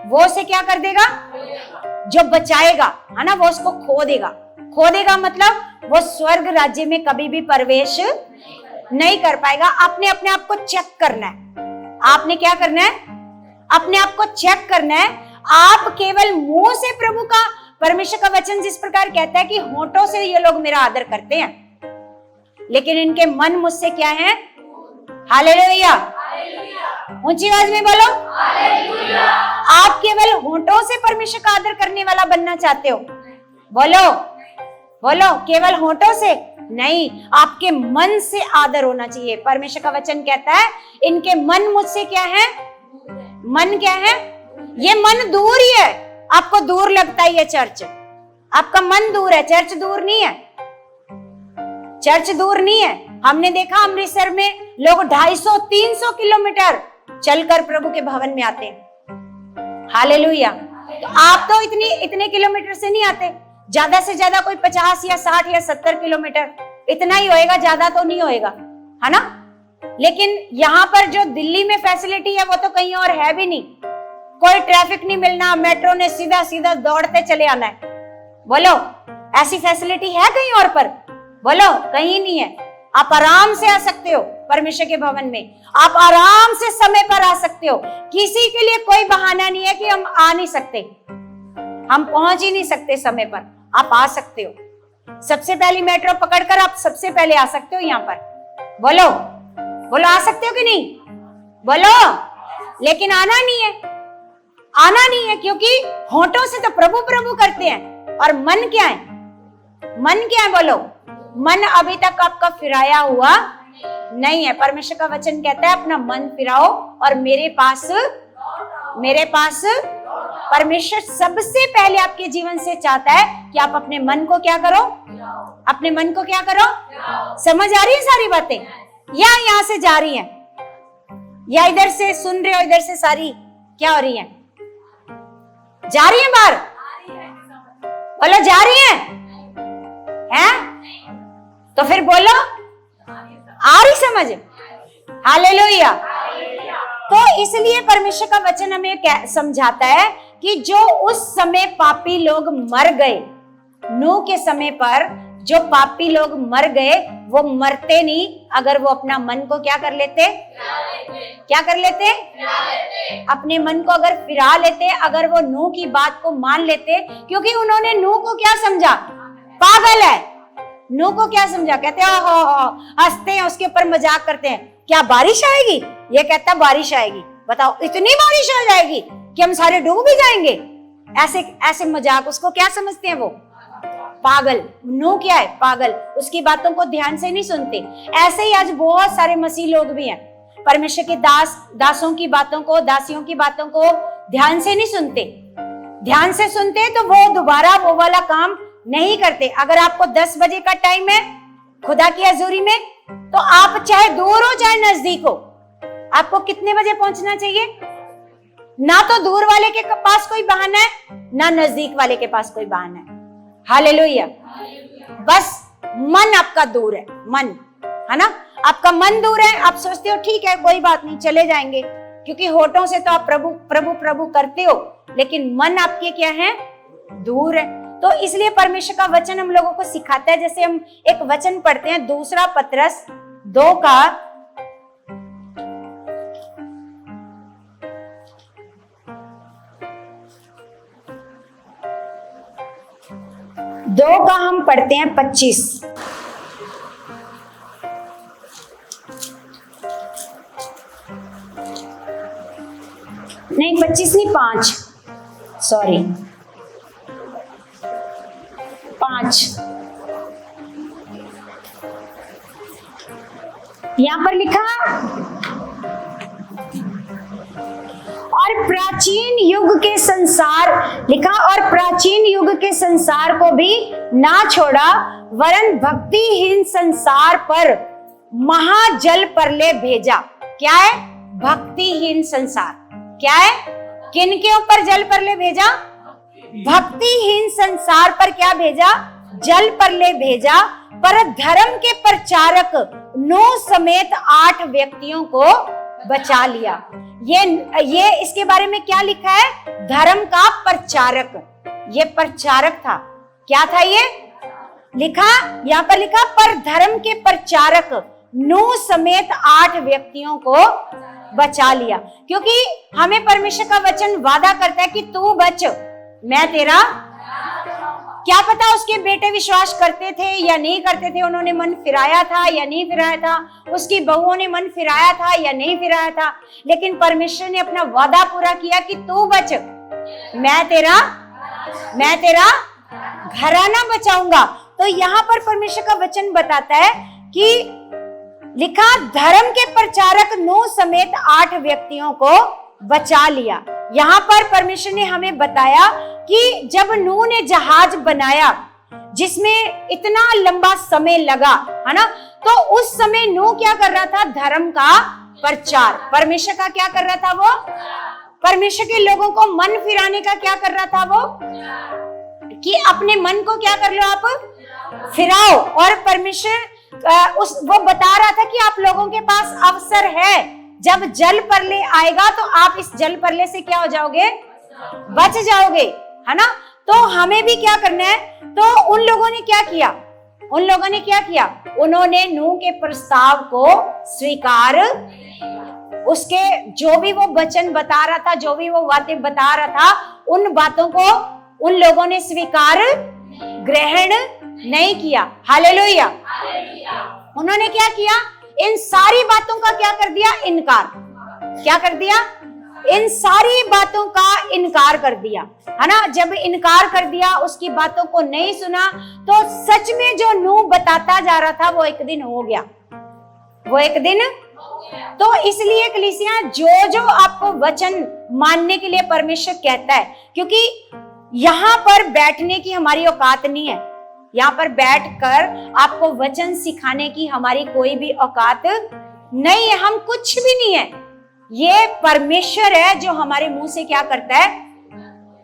वो उसे क्या कर देगा, जो बचाएगा है ना, वो उसको खो देगा। खो देगा मतलब वो स्वर्ग राज्य में कभी भी प्रवेश नहीं कर पाएगा। आपने अपने आप को चेक करना है। आपने क्या करना है, अपने आप को चेक करना है। आप केवल मुंह से प्रभु का, परमेश्वर का वचन जिस प्रकार कहता है कि होठों से ये लोग मेरा आदर करते हैं, लेकिन इनके मन मुझसे क्या है, हालेलुया, ऊंची आवाज में बोलो हालेलुया। आप केवल होठों से परमेश्वर का आदर करने वाला बनना चाहते हो, बोलो बोलो, केवल होठों से नहीं, आपके मन से आदर होना चाहिए। परमेश्वर का वचन कहता है इनके मन मुझसे क्या है, मन क्या है, ये मन दूर ही है। आपको दूर लगता है ये चर्च, आपका मन दूर है, चर्च दूर नहीं है, चर्च दूर नहीं है। हमने देखा अमृतसर में लोग 250-300 किलोमीटर चलकर प्रभु के भवन में आते हैं। हालेलुया। तो आप तो इतने किलोमीटर से नहीं आते, ज्यादा से ज्यादा कोई 50 या 60 या 70 किलोमीटर इतना ही होएगा, ज्यादा तो नहीं होएगा, है ना। लेकिन यहाँ पर जो दिल्ली में फैसिलिटी है वो तो कहीं और है भी नहीं। कोई ट्रैफिक नहीं मिलना, मेट्रो ने सीधा सीधा दौड़ते चले आना है। बोलो ऐसी फैसिलिटी है कहीं और पर, बोलो कहीं नहीं है। आप आराम से आ सकते हो परमेश्वर के भवन में, आप आराम से समय पर आ सकते हो। किसी के लिए कोई बहाना नहीं है कि हम आ नहीं सकते, हम पहुंच ही नहीं सकते समय पर। आप आ सकते हो, सबसे पहली मेट्रो पकड़कर आप सबसे पहले आ सकते हो यहाँ पर। बोलो बोलो, आ सकते हो कि नहीं, बोलो। लेकिन आना नहीं है, आना नहीं है, क्योंकि होठों से तो प्रभु प्रभु करते हैं, और मन क्या है, मन क्या है, बोलो। मन अभी तक आपका फिराया हुआ नहीं है। परमेश्वर का वचन कहता है अपना मन फिराओ और मेरे पास परमेश्वर सबसे पहले आपके जीवन से चाहता है कि आप अपने मन को क्या करो, अपने मन को क्या करो। समझ आ रही है सारी बातें, या यहां से जा रही हैं, या इधर से सुन रहे हो, इधर से सारी क्या हो रही है, जा रही है बाहर, बोलो जा रही है? तो फिर बोलो आ रही समझ, हालेलुया। तो इसलिए परमेश्वर का वचन हमें समझाता है कि जो उस समय पापी लोग मर गए, नूह के समय पर जो पापी लोग मर गए, वो मरते नहीं अगर वो अपना मन को क्या कर लेते, क्या कर लेते, अपने मन को अगर फिरा लेते, अगर वो नूह की बात को मान लेते। क्योंकि उन्होंने नूह को क्या समझा, पागल है। नूह को क्या समझा, कहते हैं हंसते हैं, उसके ऊपर मजाक करते हैं, क्या बारिश आएगी, ये कहता बारिश आएगी। बताओ इतनी बारिश आ जाएगी कि हम सारे डूब भी जाएंगे, ऐसे ऐसे मजाक। उसको क्या समझते हैं वो, पागल। नूह क्या है, पागल, उसकी बातों को ध्यान से नहीं सुनते। ऐसे ही आज बहुत सारे मसीह लोग भी हैं, परमेश्वर के दासों की बातों को, दासियों की बातों को ध्यान से नहीं सुनते। ध्यान से सुनते तो वो दोबारा वो वाला काम नहीं करते। अगर आपको 10 बजे का टाइम है खुदा की हजूरी में, तो आप चाहे दूर हो चाहे नजदीक हो, आपको कितने बजे पहुंचना चाहिए। ना तो दूर वाले के पास कोई बहाना है, ना नजदीक वाले के पास कोई बहाना है। हालेलुया। बस मन आपका दूर है, मन है ना, आपका मन दूर है। आप सोचते हो ठीक है कोई बात नहीं, चले जाएंगे, क्योंकि होठों से तो आप प्रभु प्रभु प्रभु करते हो, लेकिन मन आपके क्या है, दूर है। तो इसलिए परमेश्वर का वचन हम लोगों को सिखाता है। जैसे हम एक वचन पढ़ते हैं, 2 पतरस 2 का 2 2 का हम पढ़ते हैं 25। नहीं 25 नहीं 5, सॉरी 5। यहां पर लिखा और प्राचीन युग के संसार, लिखा और प्राचीन युग के संसार को भी ना छोड़ा, वरन भक्तिहीन संसार पर महाजल प्रलय भेजा। क्या है? भक्तिहीन संसार। क्या है? किन के ऊपर जल प्रलय भेजा? भक्तिहीन संसार पर क्या भेजा? जल प्रलय भेजा। पर धर्म के प्रचारक नूह समेत 8 व्यक्तियों को बचा लिया। ये इसके बारे में क्या लिखा है? धर्म का प्रचारक। ये प्रचारक था। क्या था ये? लिखा, यहाँ पर लिखा पर धर्म के प्रचारक नूह समेत 8 व्यक्तियों को बचा लिया। क्योंकि हमें परमेश्वर का वचन वादा करता है कि तू बच, मैं तेरा। क्या पता उसके बेटे विश्वास करते थे या नहीं करते थे, उन्होंने मन फिराया था या नहीं फिराया था, उसकी बहुओं ने मन फिराया था या नहीं फिराया था, लेकिन परमेश्वर ने अपना वादा पूरा किया कि तू बच, मैं तेरा घराना बचाऊंगा। तो यहाँ पर परमेश्वर का वचन बताता है कि लिखा धर्म के प्रचारक नूह समेत 8 व्यक्तियों को बचा लिया। यहाँ पर परमेश्वर ने हमें बताया कि जब नूह ने जहाज बनाया जिसमें इतना लंबा समय लगा, है ना, तो उस समय नूह क्या कर रहा था? धर्म का प्रचार। परमेश्वर का क्या कर रहा था वो? परमेश्वर के लोगों को मन फिराने का क्या कर रहा था वो? कि अपने मन को क्या कर लो आप? फिराओ। और परमेश्वर वो बता रहा था कि आप लोगों के पास अवसर है, जब जल प्रलय आएगा तो आप इस जल प्रलय से क्या हो जाओगे? बच जाओगे, है ना। तो हमें भी क्या करना है? तो उन लोगों ने क्या किया? उन्होंने नूह के प्रस्ताव को स्वीकार, उसके जो भी वो वचन बता रहा था, जो भी वो बातें बता रहा था, उन बातों को उन लोगों ने स्वीकार ग्रहण नहीं किया। हालेलुया। उन्होंने क्या किया? इन सारी बातों का क्या कर दिया? इनकार। क्या कर दिया? इन सारी बातों का इनकार कर दिया, है ना। जब इनकार कर दिया, उसकी बातों को नहीं सुना, तो सच में जो नूह बताता जा रहा था वो एक दिन हो गया। तो इसलिए कलीसिया, जो आपको वचन मानने के लिए परमेश्वर कहता है, क्योंकि यहाँ पर बैठने की हमारी औकात नहीं है, यहाँ पर बैठकर आपको वचन सिखाने की हमारी कोई भी औकात नहीं है, हम कुछ भी नहीं है। ये परमेश्वर है जो हमारे मुंह से क्या करता है?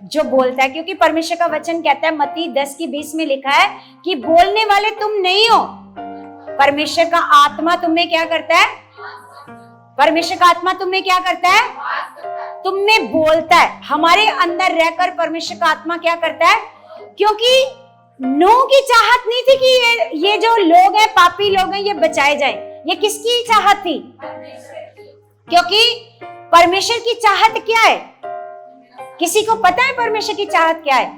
जो बोलता है। क्योंकि परमेश्वर का वचन कहता है, मत्ती 10:20 में लिखा है कि बोलने वाले तुम नहीं हो, परमेश्वर का आत्मा तुम्हें क्या करता है? परमेश्वर का आत्मा तुम्हें क्या करता है? तुम्हें बोलता है। हमारे अंदर रहकर परमेश्वर का आत्मा क्या करता है? क्योंकि नूह की चाहत नहीं थी कि ये जो लोग हैं, पापी लोग हैं, ये बचाए जाए। ये किसकी चाहत थी? क्योंकि परमेश्वर की चाहत क्या है? किसी को पता है परमेश्वर की चाहत क्या है?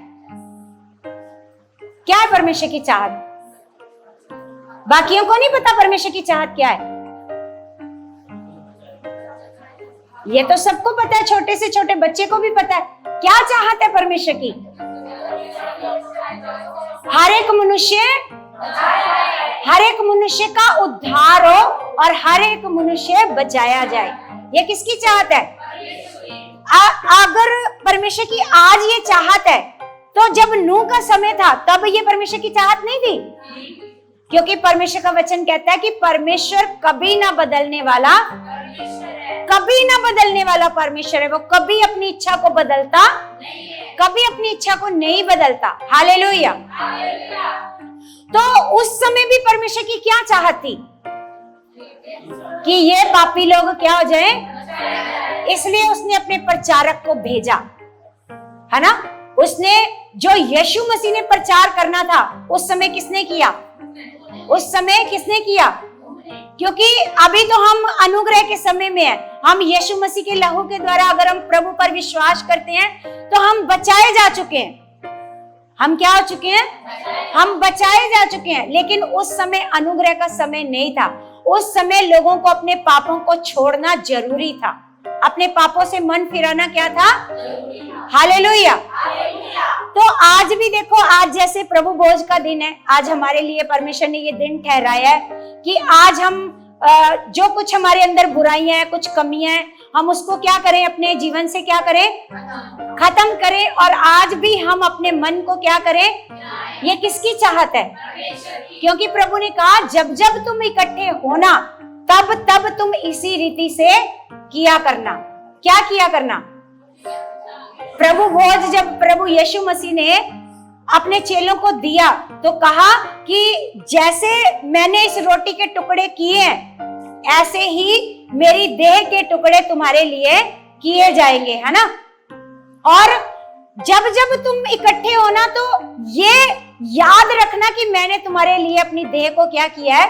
क्या है परमेश्वर की चाहत? बाकियों को नहीं पता परमेश्वर की चाहत क्या है। ये तो सबको पता है, छोटे से छोटे बच्चे को भी पता है। क्या चाहत है परमेश्वर की? हर एक मनुष्य का उद्धार हो और हर एक मनुष्य बचाया जाए। ये किसकी चाहत है? अगर परमेश्वर की आज ये चाहत है, तो जब नूह का समय था तब ये परमेश्वर की चाहत नहीं थी। क्योंकि परमेश्वर का वचन कहता है कि परमेश्वर कभी ना बदलने वाला परमेश्वर है। वो कभी अपनी इच्छा को बदलता, कभी अपनी इच्छा को नहीं बदलता। हालेलुया। तो उस समय भी परमेश्वर की क्या चाहत थी? कि ये पापी लोग क्या हो जाएं? इसलिए उसने अपने प्रचारक को भेजा, है ना। उसने जो यीशु मसीह ने प्रचार करना था, उस समय किसने किया? क्योंकि अभी तो हम अनुग्रह के समय में है। हम यीशु मसीह के लहू के द्वारा अगर हम प्रभु पर विश्वास करते हैं तो हम बचाए जा चुके हैं। हम क्या हो चुके हैं? हम बचाए जा चुके हैं। लेकिन उस समय अनुग्रह का समय नहीं था। उस समय लोगों को अपने पापों को छोड़ना जरूरी था। अपने पापों से मन फिराना क्या था? हालेलुया। तो आज भी देखो, आज जैसे प्रभु भोज का दिन है, आज हमारे लिए परमेश्वर ने ये दिन ठहराया है कि आज हम जो कुछ हमारे अंदर बुराइयां हैं, कुछ कमियां हैं, हम उसको क्या करें? अपने जीवन से क्या करें? खत्म करें। और आज भी हम अपने मन को क्या करें? ये किसकी चाहत है? क्योंकि प्रभु ने कहा जब जब तुम इकट्ठे होना तब तब तुम इसी रीति से किया करना। क्या किया करना? प्रभु भोज जब प्रभु यीशु मसीह ने अपने चेलों को दिया तो कहा कि जैसे मैंने इस रोटी के टुकड़े किए हैं, ऐसे ही मेरी देह के टुकड़े तुम्हारे लिए किए जाएंगे, है ना। और जब जब तुम इकट्ठे होना तो ये याद रखना कि मैंने तुम्हारे लिए अपनी देह को क्या किया है?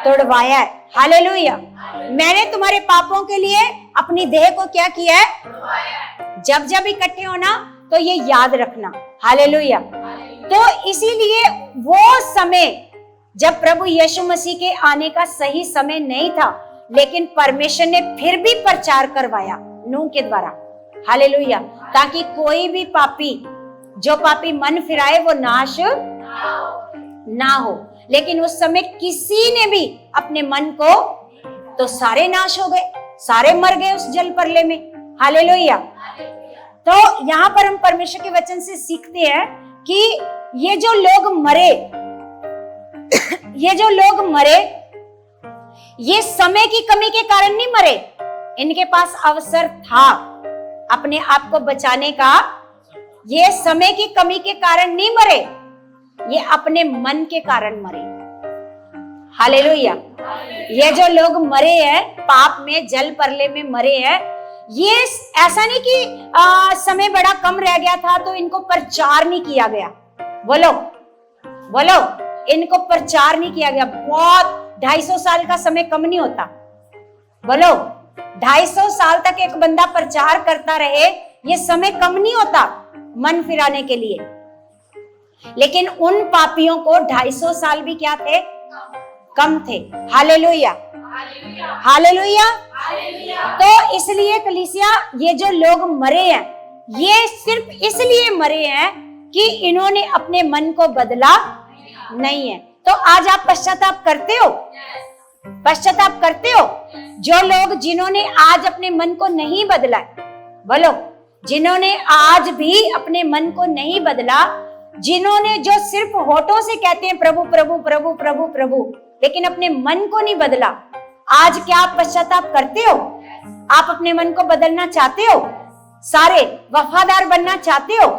तोड़वाया है। हालेलुया। मैंने तुम्हारे पापों के लिए अपनी देह को क्या किया है? जब जब इकट्ठे होना तो ये याद रखना। हालेलुया। तो इसीलिए वो समय जब प्रभु यीशु मसीह के आने का सही समय नहीं था, लेकिन परमेश्वर ने फिर भी प्रचार करवाया नूह के द्वारा। हालेलुया। ताकि कोई भी पापी, जो पापी मन फिराए, वो नाश ना हो। लेकिन उस समय किसी ने भी अपने मन को, तो सारे नाश हो गए, सारे मर गए उस जल प्रलय में। हालेलुया। तो यहाँ पर हम परमेश्वर के वचन से सीखते हैं कि ये जो लोग मरे, ये समय की कमी के कारण नहीं मरे। इनके पास अवसर था अपने आप को बचाने का। ये समय की कमी के कारण नहीं मरे, ये अपने मन के कारण मरे। हालेलुया। ये जो लोग मरे हैं पाप में, जल प्रलय में मरे हैं, ये ऐसा नहीं कि समय बड़ा कम रह गया था तो इनको प्रचार नहीं किया गया। बोलो बोलो, इनको प्रचार नहीं किया गया। बहुत 250 साल का समय कम नहीं होता। बोलो, 250 साल तक एक बंदा प्रचार करता रहे, ये समय कम नहीं होता मन फिराने के लिए। लेकिन उन पापियों को 250 साल भी क्या थे? कम थे। हालेलुया। हालेलुया। तो इसलिए कलीसिया, ये जो लोग मरे हैं, ये सिर्फ इसलिए मरे हैं कि इन्होंने अपने मन को बदला नहीं है। तो आज आप पश्चाताप करते हो? पश्चाताप करते हो? जो लोग जिन्होंने आज अपने मन को नहीं बदला, बोलो, जिन्होंने आज भी अपने मन को नहीं बदला, जिन्होंने जो सिर्फ होठों से कहते हैं प्रभु प्रभु प्रभु प्रभु प्रभु, लेकिन अपने मन को नहीं बदला, आज क्या आप पश्चाताप करते हो? आप अपने मन को बदलना चाहते हो? सारे वफादार बनना चाहते हो?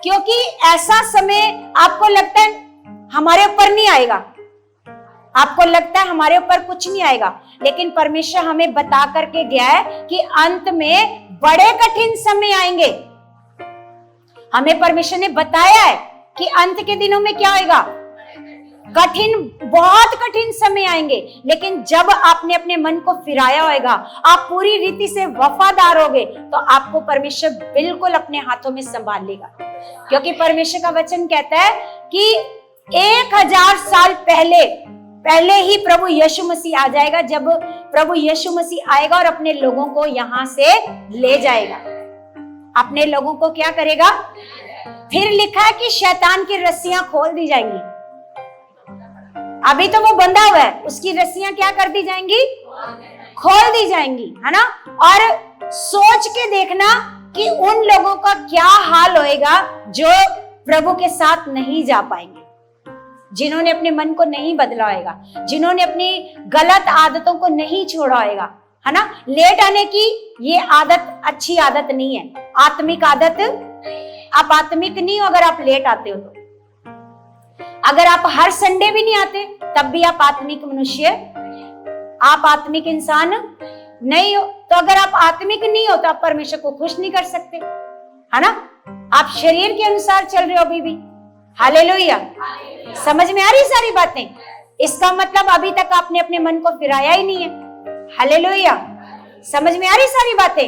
क्योंकि ऐसा समय आपको लगता है हमारे ऊपर नहीं आएगा, आपको लगता है हमारे ऊपर कुछ नहीं आएगा, लेकिन परमेश्वर हमें बता करके गया है कि अंत में बड़े कठिन समय आएंगे। हमें परमेश्वर ने बताया है कि अंत के दिनों में क्या होगा? कठिन, बहुत कठिन समय आएंगे। लेकिन जब आपने अपने मन को फिराया होगा, आप पूरी रीति से वफादार होगे, तो आपको परमेश्वर बिल्कुल अपने हाथों में संभाल लेगा। क्योंकि परमेश्वर का वचन कहता है कि 1000 साल पहले ही प्रभु यीशु मसीह आ जाएगा। जब प्रभु यीशु मसीह आएगा और अपने लोगों को यहां से ले जाएगा, अपने लोगों को क्या करेगा? फिर लिखा है कि शैतान की रस्सियां खोल दी जाएंगी। अभी तो वो बंधा हुआ है, उसकी रस्सियां क्या कर दी जाएंगी? खोल दी जाएंगी, है ना। और सोच के देखना कि उन लोगों का क्या हाल होएगा जो प्रभु के साथ नहीं जा पाएंगे, जिन्होंने अपने मन को नहीं बदला होगा, जिन्होंने अपनी गलत आदतों को नहीं छोड़ा होगा, है ना। लेट आने की ये आदत अच्छी आदत नहीं है, आत्मिक आदत। आप आत्मिक नहीं हो अगर आप लेट आते हो तो। अगर आप हर संडे भी नहीं आते तब भी आप आत्मिक मनुष्य, आप आत्मिक इंसान नहीं हो। तो अगर आप आत्मिक नहीं हो तो आप परमेश्वर को खुश नहीं कर सकते, है ना। आप शरीर के अनुसार चल रहे हो अभी भी। हालेलुया। समझ में आ रही सारी बातें? इसका मतलब अभी तक आपने अपने मन को फिराया ही नहीं है। हालेलुया। समझ में आ रही सारी बातें?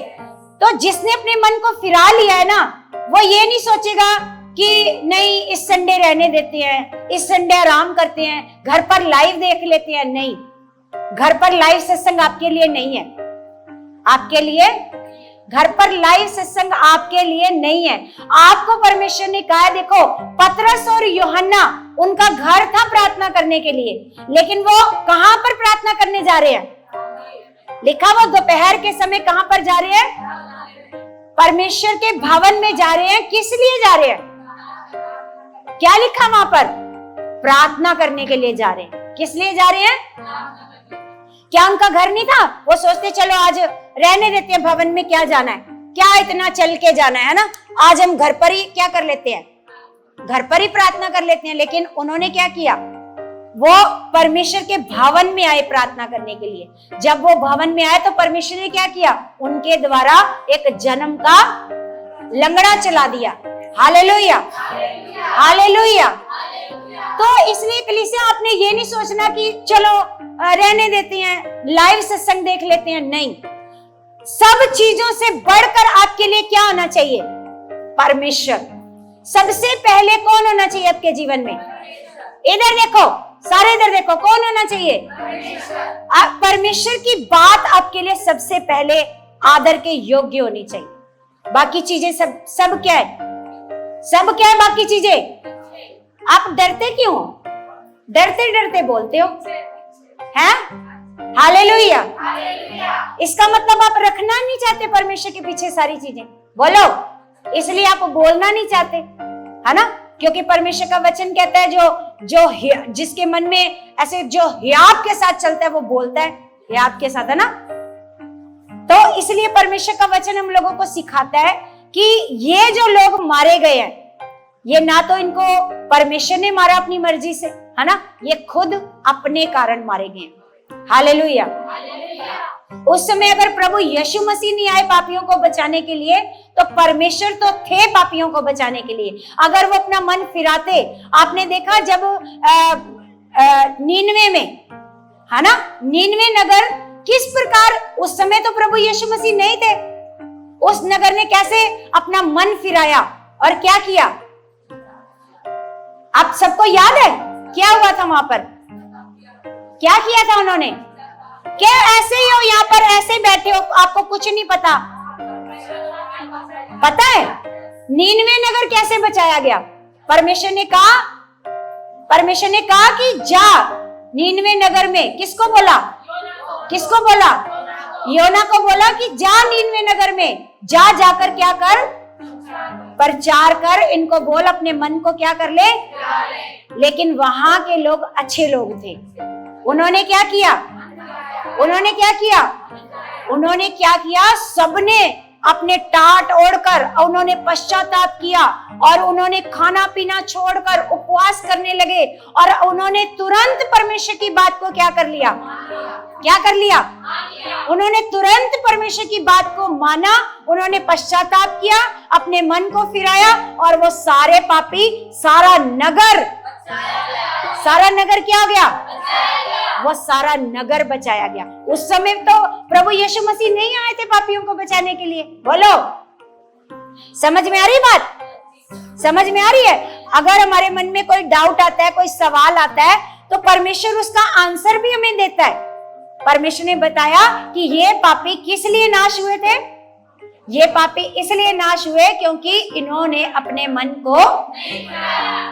तो जिसने अपने मन को फिरा लिया है ना, वो ये नहीं सोचेगा कि नहीं इस संडे रहने देते हैं, इस संडे आराम करते हैं, घर पर लाइव देख लेते हैं। नहीं, घर पर लाइव सत्संग आपके लिए नहीं है। आपके लिए घर पर लाइव सत्संग आपके लिए नहीं है। आपको परमेश्वर ने कहा है, देखो पतरस और यूहन्ना उनका घर था प्रार्थना करने के लिए, लेकिन वो कहां पर प्रार्थना करने जा रहे हैं? लिखा वो दोपहर के समय कहां पर जा रहे हैं? परमेश्वर के भवन में जा रहे हैं। किस लिए जा रहे हैं? क्या लिखा वहां पर? प्रार्थना करने के लिए जा रहे हैं। किस लिए जा रहे हैं? क्या उनका घर नहीं था? वो सोचते चलो आज रहने देते हैं, भवन में क्या जाना है, क्या इतना चल के जाना है ना, आज हम घर पर ही क्या कर लेते हैं, घर पर ही प्रार्थना कर लेते हैं। लेकिन उन्होंने क्या किया? वो परमेश्वर के भवन में आए प्रार्थना करने के लिए। जब वो भवन में आए तो परमेश्वर ने क्या किया? उनके द्वारा एक जन्म का लंगड़ा चला दिया। Hallelujah, hallelujah. तो इसलिए कलीसिया आपने ये नहीं सोचना कि चलो रहने देते हैं, लाइव सत्संग देख लेते हैं। नहीं, सब चीजों से बढ़कर आपके लिए क्या होना चाहिए? परमेश्वर। सबसे पहले कौन होना चाहिए आपके जीवन में? इधर देखो, सारे इधर देखो, कौन होना चाहिए? परमेश्वर की बात आपके लिए सबसे पहले आदर के योग्य होनी चाहिए। बाकी चीजें सब क्या है? सब क्या है बाकी चीजें? आप डरते क्यों? डरते डरते बोलते हो, हैं? हालेलुया। इसका मतलब आप रखना नहीं चाहते परमेश्वर के पीछे सारी चीजें, बोलो, इसलिए आप बोलना नहीं चाहते, है ना? क्योंकि परमेश्वर का वचन कहता है जो जिसके मन में ऐसे जो हियाव के साथ चलता है वो बोलता है हियाव के साथ, है ना? तो इसलिए परमेश्वर का वचन हम लोगों को सिखाता है कि ये जो लोग मारे गए हैं, ये ना तो इनको परमेश्वर ने मारा अपनी मर्जी से, है ना, ये खुद अपने कारण मारे गए। हालेलुया। उस समय अगर प्रभु यीशु मसीह नहीं आए पापियों को बचाने के लिए, तो परमेश्वर तो थे पापियों को बचाने के लिए। अगर वो अपना मन फिराते, आपने देखा जब नीनवे में, है ना, नीनवे नगर किस प्रकार, उस समय तो प्रभु यीशु मसीह नहीं थे, उस नगर ने कैसे अपना मन फिराया और क्या किया? आप सबको याद है क्या हुआ था वहां पर? क्या किया था उन्होंने? क्या ऐसे ही हो यहाँ पर, ऐसे बैठे हो, आपको कुछ नहीं पता? पता है नीनवे नगर कैसे बचाया गया? परमेश्वर ने कहा कि जा नीनवे नगर में। किसको बोला? किसको बोला? योना को बोला कि जा नीनवे नगर में, जाकर क्या कर? प्रचार कर, इनको बोल अपने मन को क्या कर ले। लेकिन वहां के लोग अच्छे लोग थे। उन्होंने क्या किया? उन्होंने क्या किया? सबने अपने टाट ओढ़कर उन्होंने पश्चाताप किया और उन्होंने खाना पीना छोड़कर उपवास करने लगे और उन्होंने तुरंत परमेश्वर की बात को क्या कर लिया? उन्होंने तुरंत परमेश्वर की बात को माना, उन्होंने पश्चाताप किया, अपने मन को फिराया और वो सारे पापी, सारा नगर क्या हो गया? वो सारा नगर बचाया गया। उस समय तो प्रभु यीशु मसीह नहीं आए थे पापियों को बचाने के लिए। बोलो, समझ में आ रही बात? समझ में आ रही है? अगर हमारे मन में कोई डाउट आता है, कोई सवाल आता है, तो परमेश्वर उसका आंसर भी हमें देता है। परमेश्वर ने बताया कि ये पापी किस लिए नाश हुए थे? ये पापी इसलिए नाश हुए क्योंकि इन्होंने अपने मन को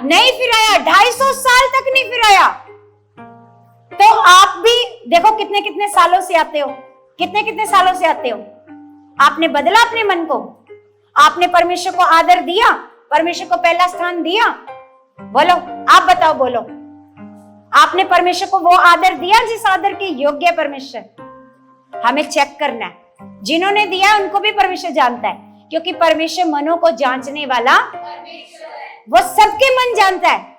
नहीं फिराया। 250 साल तक नहीं फिराया। तो आप भी देखो कितने सालों से आते हो, कितने सालों से आते हो। आपने बदला अपने मन को? आपने परमेश्वर को आदर दिया? परमेश्वर को पहला स्थान दिया? बोलो, आप बताओ, बोलो, आपने परमेश्वर को वो आदर दिया जिस आदर के योग्य परमेश्वर? हमें चेक करना है। जिन्होंने दिया उनको भी परमेश्वर जानता है, क्योंकि परमेश्वर मनों को जांचने वाला, वो सबके मन जानता है।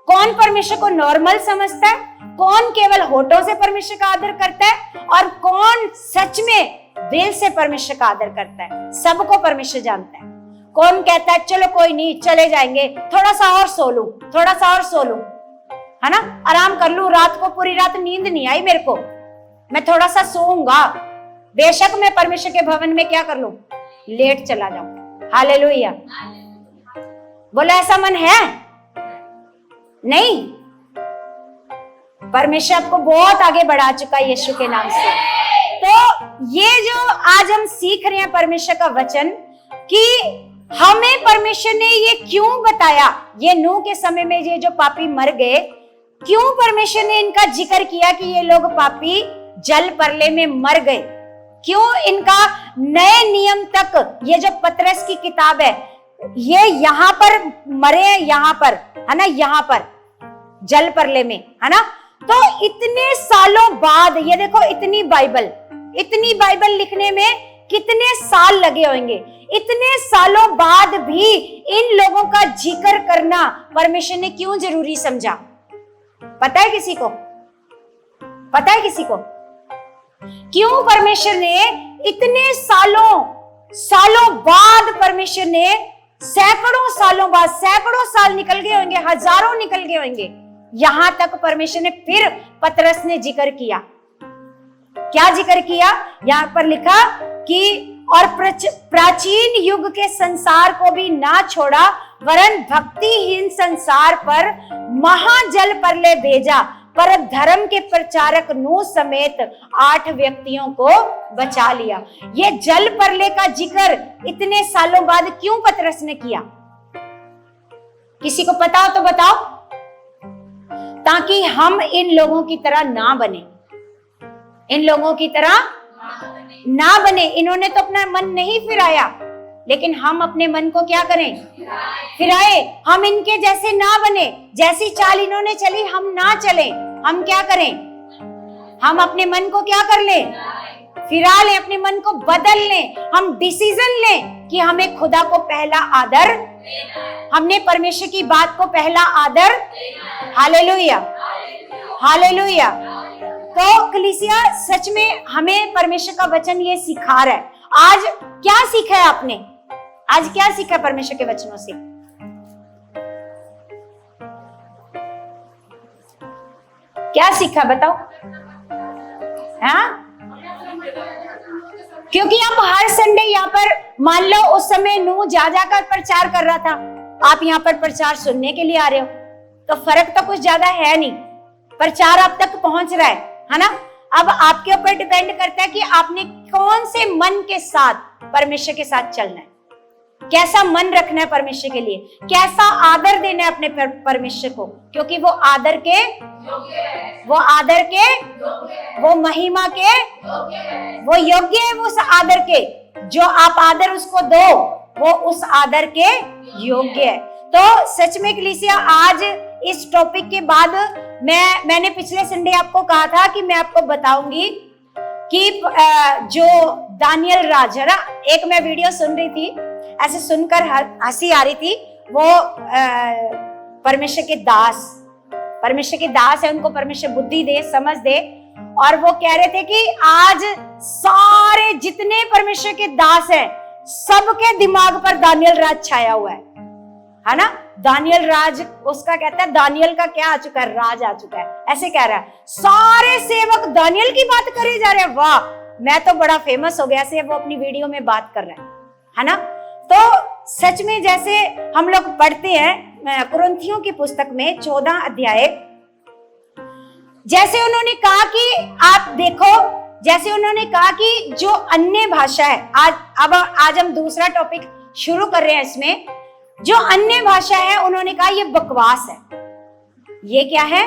कौन परमेश्वर को नॉर्मल समझता है, कौन केवल होठों से परमेश्वर का आदर करता है और कौन सच में दिल से परमेश्वर का आदर करता है, सबको परमेश्वर जानता है। कौन कहता है चलो कोई नहीं, चले जाएंगे, थोड़ा सा और सो लूं, है ना, आराम कर लूं, रात को पूरी रात नींद नहीं आई मेरे को, मैं थोड़ा सा सोऊंगा, बेशक मैं परमेश्वर के भवन में क्या कर लूं, लेट चला जाऊं। हालेलुया। बोलो ऐसा मन है? नहीं। परमेश्वर आपको बहुत आगे बढ़ा चुका है यीशु के नाम से। तो ये जो आज हम सीख रहे हैं परमेश्वर का वचन, कि हमें परमेश्वर ने ये क्यों बताया, ये नूह के समय में ये जो पापी मर गए, क्यों परमेश्वर ने इनका जिक्र किया कि ये लोग पापी जल प्रलय में मर गए, क्यों इनका नए नियम तक, ये जो पतरस की किताब है, ये यहाँ पर मरे हैं, यहाँ पर है ना, यहाँ पर जल प्रलय में है ना। तो इतने सालों बाद, ये देखो इतनी बाइबल लिखने में कितने साल लगे होंगे, इतने सालों बाद भी इन लोगों का जिक्र करना परमेश्वर ने क्यों जरूरी समझा? पता है किसी को? पता है किसी को क्यों परमेश्वर ने इतने सालों बाद, परमेश्वर ने सैकड़ों सालों बाद, सैकड़ों साल निकल गए होंगे, हजारों निकल गए होंगे, यहां तक परमेश्वर ने फिर पतरस ने जिक्र किया। क्या जिक्र किया? यहां पर लिखा कि और प्राचीन युग के संसार को भी ना छोड़ा, वरन भक्तिहीन संसार पर महाजल प्रलय भेजा, पर धर्म के प्रचारक नूह समेत 8 व्यक्तियों को बचा लिया। ये जल प्रलय का जिक्र इतने सालों बाद क्यों पतरस ने किया? किसी को पता हो तो बताओ। ताकि हम इन लोगों की तरह ना बने, इन लोगों की तरह ना बने। इन्होंने तो अपना मन नहीं फिराया, लेकिन हम अपने मन को क्या करें? फिराए। हम इनके जैसे ना बने, जैसी चाल इन्होंने चली हम ना चले। हम क्या करें? हम अपने मन को क्या कर लें? फिरा लें, अपने मन को बदल लें। हम डिसीजन लें कि हमें खुदा को पहला आदर, हमने परमेश्वर की बात को पहला आदर। Hallelujah, hallelujah. तो कलीसिया, सच में हमें परमेश्वर का वचन ये सिखा रहा है। आज क्या सीखा है आपने? आज क्या सीखा परमेश्वर के वचनों से? क्या सीखा बताओ? हाँ, क्योंकि आप हर संडे यहाँ पर, मान लो उस समय नूह जा जाकर प्रचार कर रहा था, आप यहाँ पर प्रचार सुनने के लिए आ रहे हो, तो फर्क तो कुछ ज्यादा है नहीं। प्रचार आप तक पहुंच रहा है ना। अब आपके ऊपर डिपेंड करता है कि आपने कौन से मन के साथ परमेश्वर के साथ चलना है, कैसा मन रखना है परमेश्वर के लिए, कैसा आदर देना है अपने परमेश्वर को, क्योंकि वो आदर के, वो महिमा के, वो योग्य है, वो उस आदर के, जो आप आदर उसको दो वो उस आदर के योग्य है। तो सच में कलीसिया, आज इस टॉपिक के बाद मैंने पिछले संडे आपको कहा था कि मैं आपको बताऊंगी कि जो दानियल राज है ना, एक मैं वीडियो सुन रही थी, ऐसे सुनकर हंसी आ रही थी। वो परमेश्वर के दास है, उनको परमेश्वर बुद्धि दे, समझ दे। और वो कह रहे थे कि आज सारे जितने परमेश्वर के दास हैं, सबके दिमाग पर दानियल राज छाया हुआ है ना। दानियल राज, उसका कहता है दानियल का क्या आ चुका है? राज आ चुका है, ऐसे कह रहा है। सारे सेवक दानियल की बात करे जा रहे हैं, वाह मैं तो बड़ा फेमस हो गया, ऐसे वो अपनी वीडियो में बात कर रहा है ना। तो सच में जैसे हम लोग पढ़ते हैं कुरिन्थियों की पुस्तक में 14 अध्याय, जैसे उन्होंने कहा कि आप देखो, जैसे उन्होंने कहा कि जो अन्य भाषा है, आज हम दूसरा टॉपिक शुरू कर रहे हैं इसमें, जो अन्य भाषा है, उन्होंने कहा ये बकवास है। ये क्या है?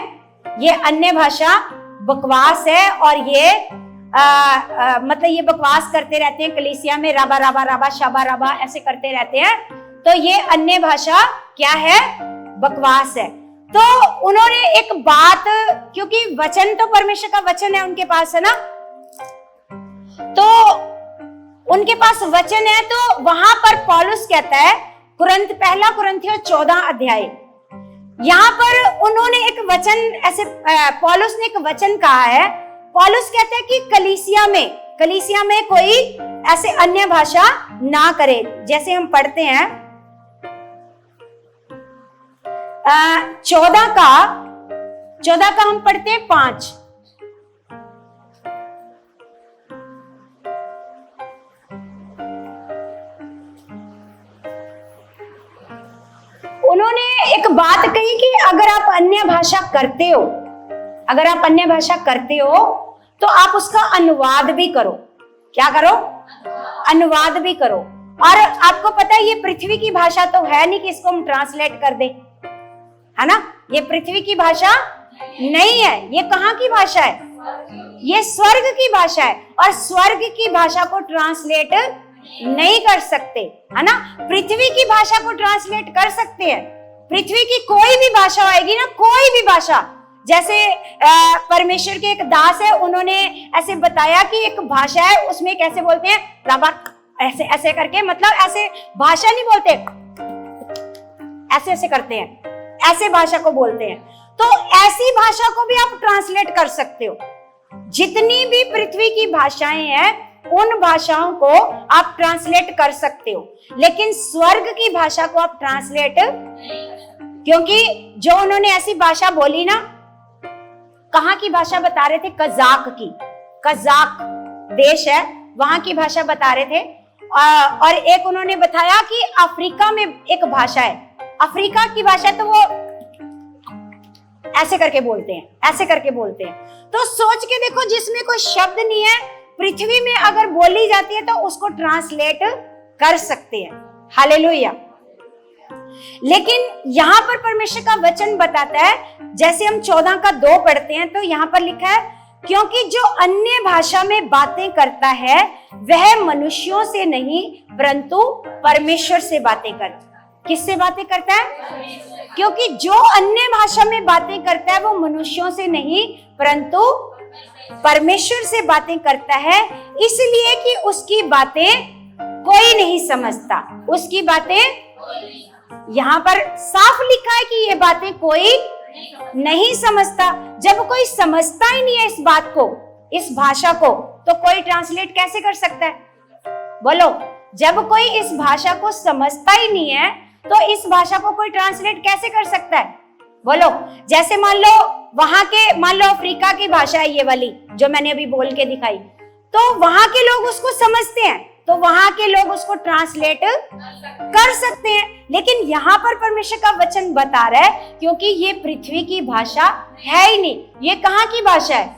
ये अन्य भाषा बकवास है, और ये मतलब ये बकवास करते रहते हैं कलीसिया में, राबा राबा राबा शाबा राबा ऐसे करते रहते हैं। तो ये अन्य भाषा क्या है? बकवास है। तो उन्होंने एक बात, क्योंकि वचन तो परमेश्वर का वचन है उनके पास, है ना, तो उनके पास वचन है। तो वहां पर पौलुस कहता है, पहला कुरिन्थियों 14 अध्याय, यहाँ पर उन्होंने एक वचन ऐसे, पौलुस ने एक वचन कहा है। पौलुस कहता है कि कलीसिया में कोई ऐसे अन्य भाषा ना करे। जैसे हम पढ़ते हैं 14 का हम पढ़ते हैं 5। उन्होंने एक बात कही कि अगर आप अन्य भाषा करते हो, अगर आप अन्य भाषा करते हो तो आप उसका अनुवाद भी करो। क्या करो? अनुवाद भी करो। और आपको पता है ये पृथ्वी की भाषा तो है नहीं कि इसको हम ट्रांसलेट कर दें, है ना? ये पृथ्वी की भाषा नहीं है। ये कहाँ की भाषा है? ये स्वर्ग की भाषा है। और स्वर्ग की भाषा को ट्रांसलेट नहीं कर सकते, है ना? पृथ्वी की भाषा को ट्रांसलेट कर सकते हैं। पृथ्वी की कोई भी भाषा आएगी ना, कोई भी भाषा, जैसे परमेश्वर के एक दास है, उन्होंने ऐसे बताया कि एक भाषा है, उसमें कैसे बोलते हैं, रबक, ऐसे ऐसे करके, मतलब ऐसे भाषा नहीं बोलते, ऐसे ऐसे करते हैं, ऐसे भाषा को बोलते हैं। तो ऐसी भाषा को भी आप ट्रांसलेट कर सकते हो। जितनी भी पृथ्वी की भाषाएं हैं उन भाषाओं को आप ट्रांसलेट कर सकते हो, लेकिन स्वर्ग की भाषा को आप ट्रांसलेट, क्योंकि जो उन्होंने ऐसी भाषा बोली ना, कहाँ की भाषा बता रहे थे? कजाक की, कजाक देश है, वहां की भाषा बता रहे थे। और एक उन्होंने बताया कि अफ्रीका में एक भाषा है, अफ्रीका की भाषा, तो वो ऐसे करके बोलते हैं, ऐसे करके बोलते हैं। तो सोच के देखो, जिसमें कोई शब्द नहीं है, पृथ्वी में अगर बोली जाती है तो उसको ट्रांसलेट कर सकते हैं। हालेलुया। लेकिन यहां पर परमेश्वर का वचन बताता है, जैसे हम 14:2 पढ़ते हैं, तो यहां पर लिखा है, क्योंकि जो अन्य भाषा में बातें करता है वह मनुष्यों से नहीं परंतु परमेश्वर से बातें करता है। किससे बातें करता है? क्योंकि जो अन्य भाषा में बातें करता है वो मनुष्यों से नहीं परंतु परमेश्वर से बातें करता है, इसलिए कि उसकी बातें कोई नहीं समझता। उसकी बातें, यहाँ पर साफ लिखा है कि ये बातें कोई नहीं समझता। जब कोई समझता ही नहीं है इस बात को, इस भाषा को, तो कोई ट्रांसलेट कैसे कर सकता है? बोलो, जब कोई इस भाषा को समझता ही नहीं है तो इस भाषा को कोई ट्रांसलेट कैसे कर सकता है? बोलो, जैसे मान लो वहां के, मान लो अफ्रीका की भाषा है ये वाली जो मैंने अभी बोल के दिखाई, तो वहां के लोग उसको समझते हैं, तो वहां के लोग उसको ट्रांसलेट कर सकते हैं। लेकिन यहाँ पर परमेश्वर का वचन बता रहा है, क्योंकि ये पृथ्वी की भाषा है ही नहीं, ये कहाँ की भाषा है?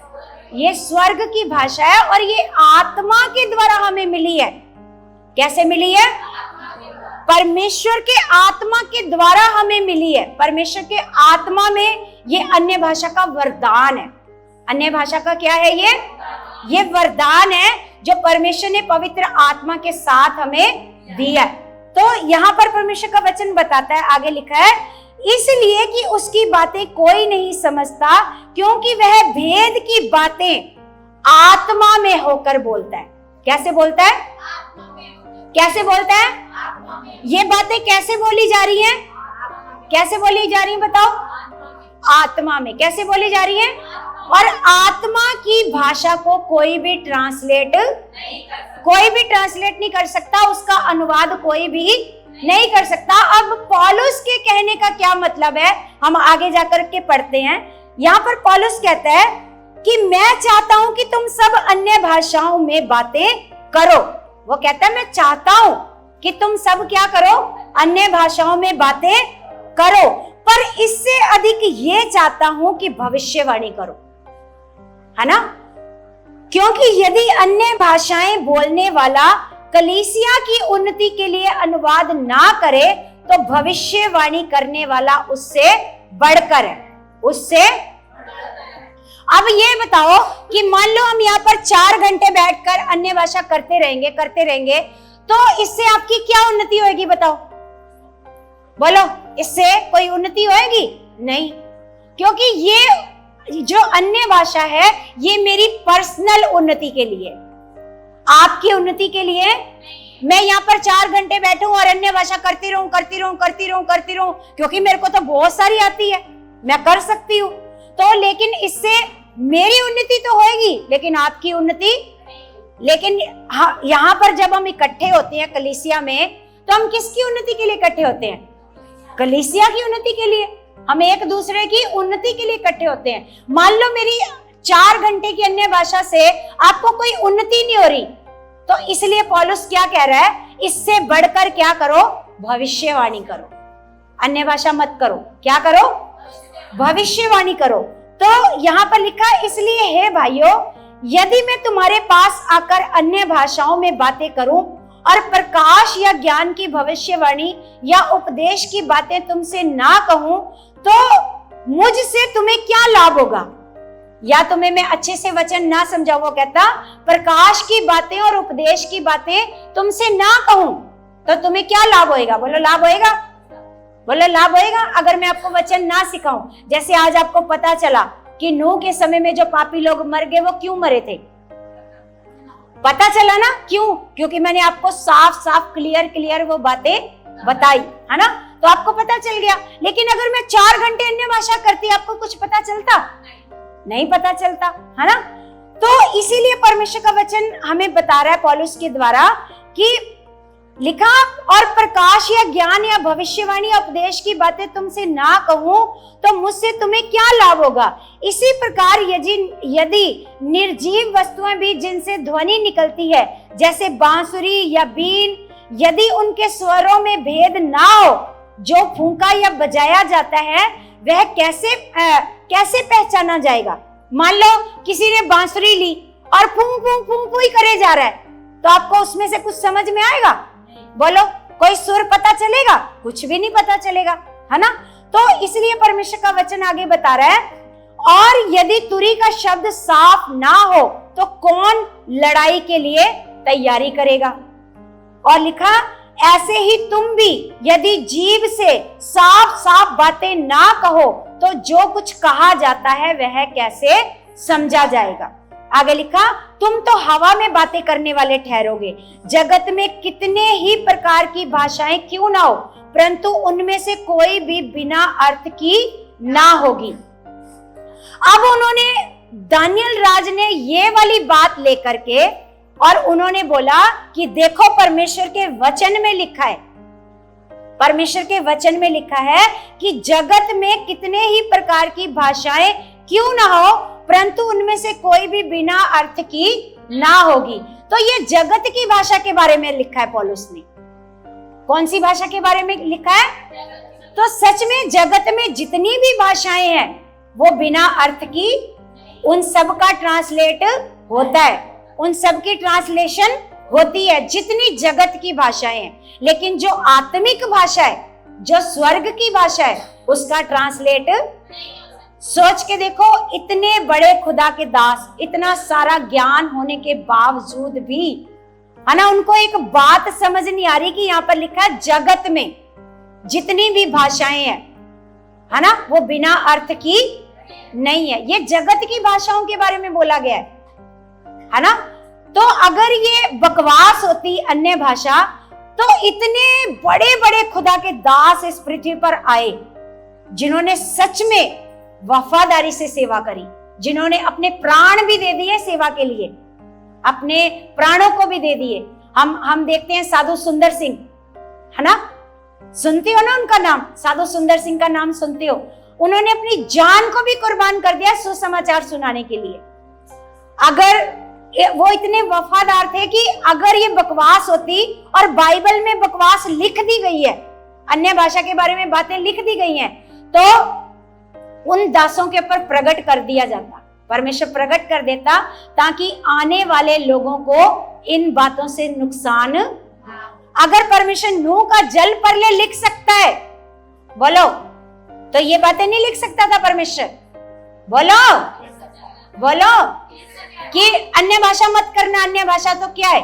ये स्वर्ग की भाषा है, और ये आत्मा के द्वारा हमें मिली है। कैसे मिली है? परमेश्वर के आत्मा के द्वारा हमें मिली है। परमेश्वर के आत्मा में ये अन्य भाषा का वरदान है। अन्य भाषा का क्या है? ये वरदान है जो परमेश्वर ने पवित्र आत्मा के साथ हमें दिया है। तो यहाँ पर परमेश्वर का वचन बताता है, आगे लिखा है, इसलिए कि उसकी बातें कोई नहीं समझता, क्योंकि वह भेद की बातें आत्मा में होकर बोलता है। कैसे बोलता है? कैसे बोलता है? ये बातें कैसे बोली जा रही हैं? कैसे बोली जा रही हैं बताओ? आत्मा में। कैसे बोली जा रही है? और आत्मा की भाषा को कोई भी ट्रांसलेट नहीं कर सकता, उसका अनुवाद कोई भी नहीं कर सकता। अब पौलुस के कहने का क्या मतलब है, हम आगे जाकर के पढ़ते हैं। यहाँ पर पौलुस कहता है कि मैं चाहता हूं कि तुम सब अन्य भाषाओं में बातें करो। वो कहता है मैं चाहता हूं कि तुम सब क्या करो? अन्य भाषाओं में बातें करो, पर इससे अधिक ये चाहता हूं कि भविष्यवाणी करो, है ना? क्योंकि यदि अन्य भाषाएं बोलने वाला कलीसिया की उन्नति के लिए अनुवाद ना करे तो भविष्यवाणी करने वाला उससे बढ़कर है, उससे। अब ये बताओ कि मान लो हम यहाँ पर 4 घंटे बैठकर अन्य भाषा करते रहेंगे, तो इससे आपकी क्या उन्नति होगी बताओ? बोलो, इससे कोई उन्नति होगी? नहीं, क्योंकि ये जो अन्य भाषा है ये मेरी पर्सनल उन्नति के लिए, आपकी उन्नति के लिए। मैं यहाँ पर 4 घंटे बैठूं और अन्य भाषा करती रहूं, क्योंकि मेरे को तो बहुत सारी आती है, मैं कर सकती हूँ। तो लेकिन इससे मेरी उन्नति तो होगी, लेकिन आपकी उन्नति। लेकिन यहाँ पर जब हम इकट्ठे होते हैं कलीसिया में, तो हम किसकी उन्नति के लिए इकट्ठे होते हैं? कलीसिया की उन्नति के लिए। हम एक दूसरे की उन्नति के लिए इकट्ठे होते हैं। मान लो मेरी 4 घंटे की अन्य भाषा से आपको कोई उन्नति नहीं हो रही, तो इसलिए पौलुस क्या कह रहा है? इससे बढ़कर क्या करो? भविष्यवाणी करो। अन्य भाषा मत करो। क्या करो? भविष्यवाणी करो। तो यहाँ पर लिखा है, इसलिए हे भाइयों, यदि मैं तुम्हारे पास आकर अन्य भाषाओं में बातें करूं और प्रकाश या ज्ञान की भविष्यवाणी या उपदेश की बातें तुमसे ना कहूं, तो मुझसे तुम्हें क्या लाभ होगा? या तुम्हें मैं अच्छे से वचन ना समझाऊं, वो कहता प्रकाश की बातें और उपदेश की बातें तुमसे ना कहूं तो तुम्हें क्या लाभ होएगा? बोलो लाभ होएगा, बोलो लाभ होएगा। अगर मैं आपको वचन ना सिखाऊं, जैसे आज आपको पता चला कि नूह के समय में जो पापी लोग मर गए वो क्यों मरे थे, पता चला ना? क्यों? क्योंकि मैंने आपको साफ साफ क्लियर वो बातें बताई, है ना? तो आपको पता चल गया। लेकिन अगर मैं 4 घंटे अन्य भाषा करती, आपको कुछ पता चलता? नहीं पता चलता, है ना? तो इसीलिए परमेश्वर का वचन हमें बता रहा है पौलुस के द्वारा कि लिखा, और प्रकाश या ज्ञान या भविष्यवाणी या उपदेश की बातें तुमसे ना कहूं तो मुझसे तुम्हें क्या लाभ होगा? इसी प्रकार यदि निर्जीव वस्तुएं भी जिनसे ध्वनि निकलती है, जैसे बांसुरी या बीन, यदि उनके स्वरों में भेद ना हो, जो फूंका या बजाया जाता है वह कैसे पहचाना जाएगा? मान लो किसी ने बांसुरी ली और फूं फूं फूं फूं ही करे जा रहा है, तो आपको उसमें से कुछ समझ में आएगा? बोलो, कोई सुर पता चलेगा? कुछ भी नहीं पता चलेगा, है ना? तो इसलिए परमेश्वर का वचन आगे बता रहा है, और यदि तुरी का शब्द साफ ना हो तो कौन लड़ाई के लिए तैयारी करेगा? और लिखा, ऐसे ही तुम भी यदि जीभ से साफ साफ बातें ना कहो तो जो कुछ कहा जाता है वह कैसे समझा जाएगा? आगे लिखा, तुम तो हवा में बातें करने वाले ठहरोगे। जगत में कितने ही प्रकार की भाषाएं क्यों ना हो, परंतु उनमें से कोई भी बिना अर्थ की ना होगी। अब उन्होंने, दानियल राज ने ये वाली बात लेकर के और उन्होंने बोला कि देखो परमेश्वर के वचन में लिखा है, परमेश्वर के वचन में लिखा है कि जगत में कितने ही प्रकार की भाषाएं क्यों ना हो, परंतु उनमें से कोई भी बिना अर्थ की ना होगी। तो ये जगत की भाषा के बारे में लिखा है पौलुस ने। कौन सी भाषा के बारे में लिखा है? तो सच में जगत में जितनी भी भाषाएं हैं वो बिना अर्थ की, उन सब का ट्रांसलेट होता है, उन सब की ट्रांसलेशन होती है, जितनी जगत की भाषाएं हैं। लेकिन जो आत्मिक भाषा है, जो स्वर्ग की भाषा है, उसका ट्रांसलेट, सोच के देखो, इतने बड़े खुदा के दास, इतना सारा ज्ञान होने के बावजूद भी, है ना, उनको एक बात समझ नहीं आ रही कि यहाँ पर लिखा है जगत में जितनी भी भाषाएं हैं, है ना, वो बिना अर्थ की नहीं है। ये जगत की भाषाओं के बारे में बोला गया है ना? तो अगर ये बकवास होती अन्य भाषा, तो इतने बड़े बड़े खुदा के दास इस पृथ्वी पर आए, जिन्होंने सच में वफादारी से सेवा करी, जिन्होंने अपने प्राण भी दे दिए सेवा के लिए, अपने प्राणों को भी दे दिए। हम देखते हैं साधु सुंदर सिंह, है ना, सुनते हो ना उनका नाम, साधु सुंदर सिंह का नाम सुनते हो। उन्होंने अपनी जान को भी कुर्बान कर दिया सुसमाचार सुनाने के लिए। अगर वो इतने वफादार थे कि अगर ये बकवास होती, और बाइबल में बकवास लिख दी गई है, अन्य भाषा के बारे में बातें लिख दी गई हैं, तो उन दासों के ऊपर प्रकट कर दिया जाता, परमेश्वर प्रकट कर देता, ताकि आने वाले लोगों को इन बातों से नुकसान। अगर परमेश्वर नूह का जल प्रलय लिख सकता है, बोलो, तो ये बातें नहीं लिख सकता था परमेश्वर? बोलो बोलो कि अन्य भाषा मत करना। अन्य भाषा तो क्या है?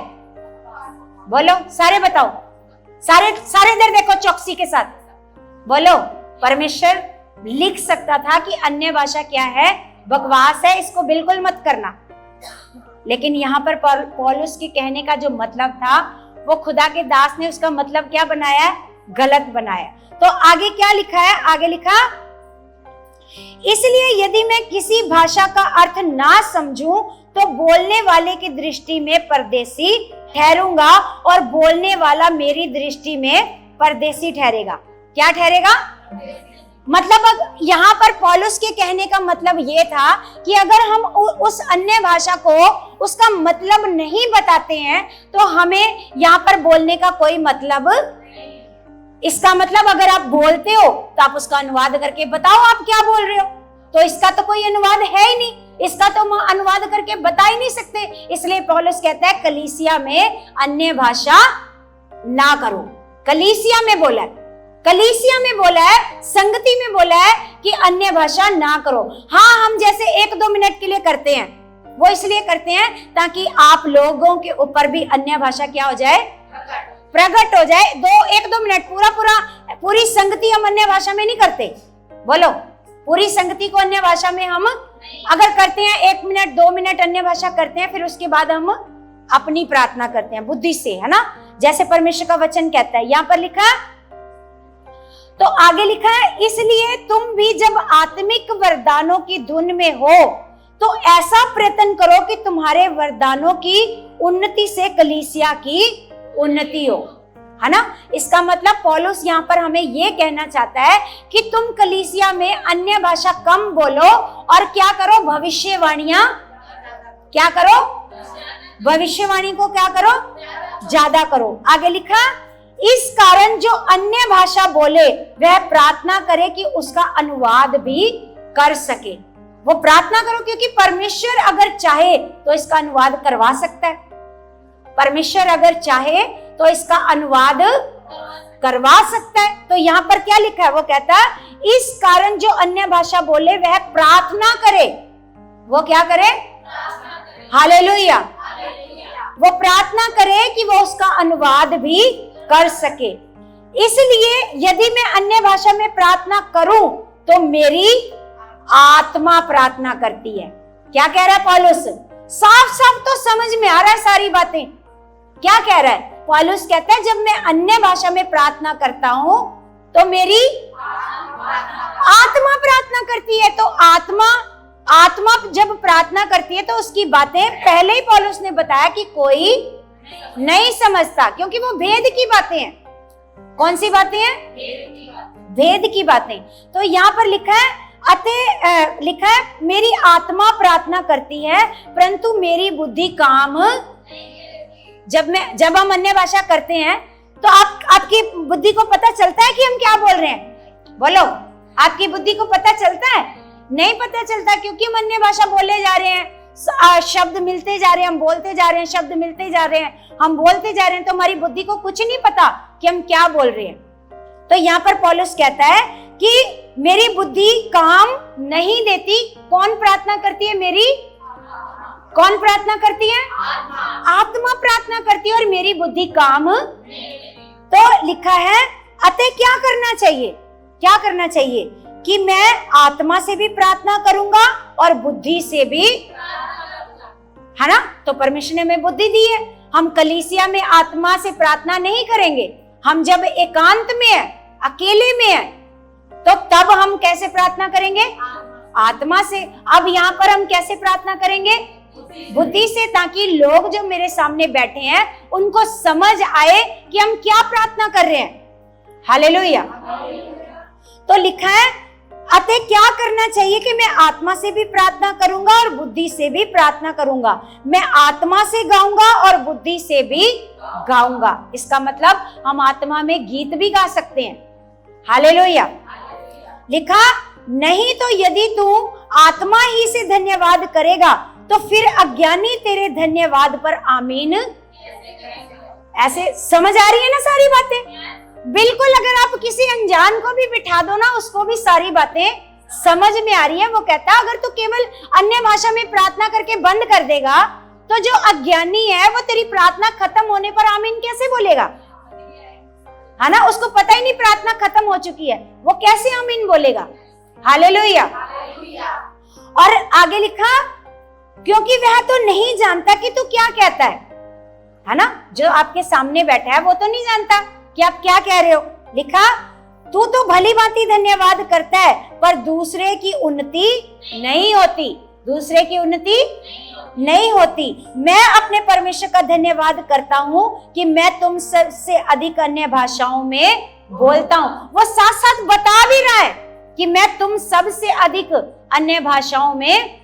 बोलो, सारे बताओ, सारे इधर देखो चौकसी के साथ, बोलो। परमेश्वर लिख सकता था कि अन्य भाषा क्या है, बकवास है, इसको बिल्कुल मत करना। लेकिन यहाँ पर पौलुस के कहने का जो मतलब था, वो खुदा के दास ने उसका मतलब क्या बनाया? गलत बनाया। तो आगे क्या लिखा है? आगे लिखा, इसलिए यदि मैं किसी भाषा का अर्थ ना समझूं तो बोलने वाले की दृष्टि में परदेसी ठहरूंगा, और बोलने वाला मेरी दृष्टि में परदेसी ठहरेगा। क्या ठहरेगा? मतलब यहाँ पर पौलुस के कहने का मतलब ये था कि अगर हम उस अन्य भाषा को उसका मतलब नहीं बताते हैं, तो हमें यहाँ पर बोलने का कोई मतलब इसका मतलब अगर आप बोलते हो तो आप उसका अनुवाद करके बताओ आप क्या बोल रहे हो। तो इसका तो कोई अनुवाद है ही नहीं, इसका तो हम अनुवाद करके बता ही नहीं सकते। इसलिए पौलुस कहता है कलीसिया में अन्य भाषा ना करो। कलीसिया में बोला है, कलीसिया में बोला है, संगति में बोला है कि अन्य भाषा ना करो। हाँ, हम जैसे 1-2 मिनट के लिए करते हैं, वो इसलिए करते हैं ताकि आप लोगों के ऊपर भी अन्य भाषा क्या हो जाए, प्रकट हो जाए। 1-2 मिनट पूरी संगति हम अन्य भाषा में नहीं करते। बोलो, पूरी संगति को अन्य भाषा में हम अगर करते हैं 1 मिनट 2 मिनट अन्य भाषा करते हैं, फिर उसके बाद हम अपनी प्रार्थना करते हैं बुद्धि से, है ना, जैसे परमेश्वर का वचन कहता है। यहां पर लिखा है, तो आगे लिखा है, इसलिए तुम भी जब आत्मिक वरदानों की धुन में हो तो ऐसा प्रयत्न करो कि तुम्हारे वरदानों की उन्नति से कलीसिया की उन्नति हो, है ना। इसका मतलब पौलुस यहाँ पर हमें ये कहना चाहता है कि तुम कलीसिया में अन्य भाषा कम बोलो और क्या करो, भविष्यवाणियां क्या करो, भविष्यवाणी को क्या करो, ज्यादा करो। आगे लिखा, इस कारण जो अन्य भाषा बोले वह प्रार्थना करे कि उसका अनुवाद भी कर सके। वो प्रार्थना करो क्योंकि परमेश्वर अगर चाहे तो इसका अनुवाद करवा सकता है। परमेश्वर अगर चाहे तो इसका अनुवाद करवा सकता है। तो यहाँ पर क्या लिखा है, वो कहता है इस कारण जो अन्य भाषा बोले वह प्रार्थना करे। वो क्या करे, हालेलुया, वो प्रार्थना करे कि वो उसका अनुवाद भी कर सके। इसलिए यदि मैं अन्य भाषा में प्रार्थना करूं तो मेरी आत्मा प्रार्थना करती है। क्या कह रहा है पौलुस, साफ साफ तो समझ में आ रहा है सारी बातें। क्या कह रहा है पौलुस, कहता है जब मैं अन्य भाषा में प्रार्थना करता हूं तो मेरी आत्मा प्रार्थना करती है। तो आत्मा जब प्रार्थना करती है तो उसकी बातें पहले ही पौलुस ने बताया कि कोई नहीं समझता, क्योंकि वो भेद की बातें हैं। कौन सी बातें हैं, भेद की बातें। तो यहाँ पर लिखा है, लिखा है मेरी आत्मा प्रार्थना करती है परंतु मेरी बुद्धि काम। जब हम अन्य भाषा करते हैं तो आपकी बुद्धि को पता चलता है कि हम क्या बोल रहे हैं। बोलो, आपकी बुद्धि को पता चलता है? नहीं पता चलता, क्योंकि हम अन्य भाषा बोले जा रहे हैं, शब्द मिलते जा रहे हैं, हम बोलते जा रहे हैं, शब्द मिलते जा रहे हैं, हम बोलते जा रहे हैं, तो हमारी बुद्धि को कुछ नहीं पता कि हम क्या बोल रहे हैं। तो यहाँ पर पौलुस कहता है कि मेरी बुद्धि काम नहीं देती। कौन प्रार्थना करती है, मेरी कौन प्रार्थना करती है, आत्मा प्रार्थना करती है और मेरी बुद्धि काम। तो लिखा है अतः क्या करना चाहिए, क्या करना चाहिए कि मैं आत्मा से भी प्रार्थना करूंगा और बुद्धि से भी, है ना। तो परमेश्वर ने हमें बुद्धि दी है। हम कलीसिया में आत्मा से प्रार्थना नहीं करेंगे। हम जब एकांत में है, अकेले में है, तो तब हम कैसे प्रार्थना करेंगे, आत्मा से। अब यहाँ पर हम कैसे प्रार्थना करेंगे, बुद्धि से, ताकि लोग जो मेरे सामने बैठे हैं उनको समझ आए कि हम क्या प्रार्थना कर रहे हैं। हालेलुया। तो लिखा है अतः क्या करना चाहिए कि मैं आत्मा से भी प्रार्थना करूंगा और बुद्धि से भी प्रार्थना करूंगा। मैं आत्मा से गाऊंगा और बुद्धि से भी गाऊंगा। इसका मतलब हम आत्मा में गीत भी गा सकते हैं। हालेलुया। लिखा नहीं तो यदि तू आत्मा ही से धन्यवाद करेगा तो फिर अज्ञानी तेरे धन्यवाद पर आमीन। ऐसे समझ आ रही है ना सारी बातें? बिल्कुल। अगर आप किसी अनजान को भी बिठा दो ना, उसको भी सारी बातें समझ में आ रही है। वो कहता है अगर तू केवल अन्य भाषा में प्रार्थना करके बंद कर देगा तो जो अज्ञानी है वो तेरी प्रार्थना खत्म होने पर आमीन कैसे बोलेगा, है ना। उसको पता ही नहीं प्रार्थना खत्म हो चुकी है, वो कैसे आमीन बोलेगा। हालेलुया। और आगे लिखा क्योंकि वह तो नहीं जानता कि तू क्या कहता है ना। जो आपके सामने बैठा है वो तो नहीं जानता कि आप क्या कह रहे हो। लिखा तू तो भली भांति धन्यवाद करता है पर दूसरे की उन्नति नहीं होती, दूसरे की उन्नति नहीं होती। मैं अपने परमेश्वर का धन्यवाद करता हूं कि मैं तुम सबसे अधिक अन्य भाषाओं में बोलता हूं। वो साथ साथ बता भी रहा है कि मैं तुम सबसे अधिक अन्य भाषाओं में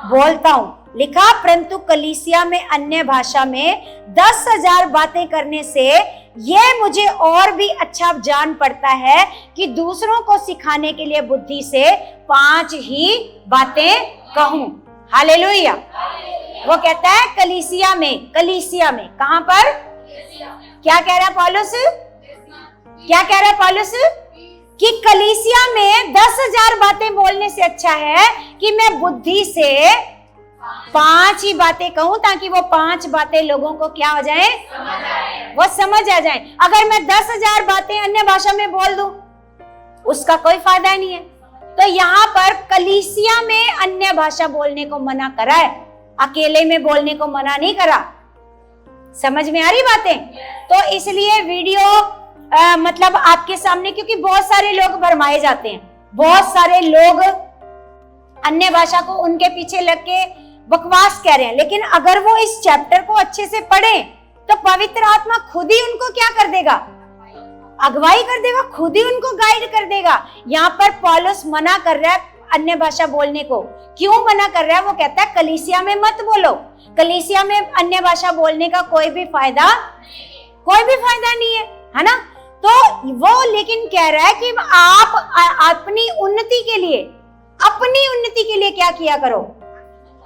बोलता हूं। लिखा परंतु कलीसिया में अन्य भाषा में 10,000 बातें करने से ये मुझे और भी अच्छा जान पड़ता है कि दूसरों को सिखाने के लिए बुद्धि से 5 ही बातें कहूं। हालेलुया। वो कहता है कलीसिया में कहां पर? क्या कह रहा है पौलुस? क्या कह रहा है पौलुस? कि कलीसिया में 10,000 बातें बोलने से अच्छा है कि मैं बुद्धि से 5 ही बातें कहूं, ताकि वो 5 बातें लोगों को क्या हो जाए? वो समझ आ जाए। अगर मैं 10,000 बातें अन्य भाषा में बोल दूं, उसका कोई फायदा नहीं है। तो यहाँ पर कलीसिया में अन्य भाषा बोलने को मना करा है, अकेले में बोलने को मना नहीं करा। समझ में आ रही बातें? तो इसलिए वीडियो मतलब आपके सामने, क्योंकि बहुत सारे लोग भरमाए जाते हैं, बहुत सारे लोग अन्य भाषा को उनके पीछे लग के बकवास कह रहे हैं। लेकिन अगर वो इस चैप्टर को अच्छे से पढ़े तो पवित्र आत्मा खुद ही उनको क्या कर देगा? अगुवाई कर देगा, खुद ही उनको गाइड कर देगा। यहाँ पर पौलुस मना कर रहा है अन्य भाषा बोलने को। क्यों मना कर रहा है? वो कहता है कलीसिया में मत बोलो, कलीसिया में अन्य भाषा बोलने का कोई भी फायदा नहीं है ना। तो वो लेकिन कह रहा है कि आप अपनी उन्नति के लिए क्या किया करो?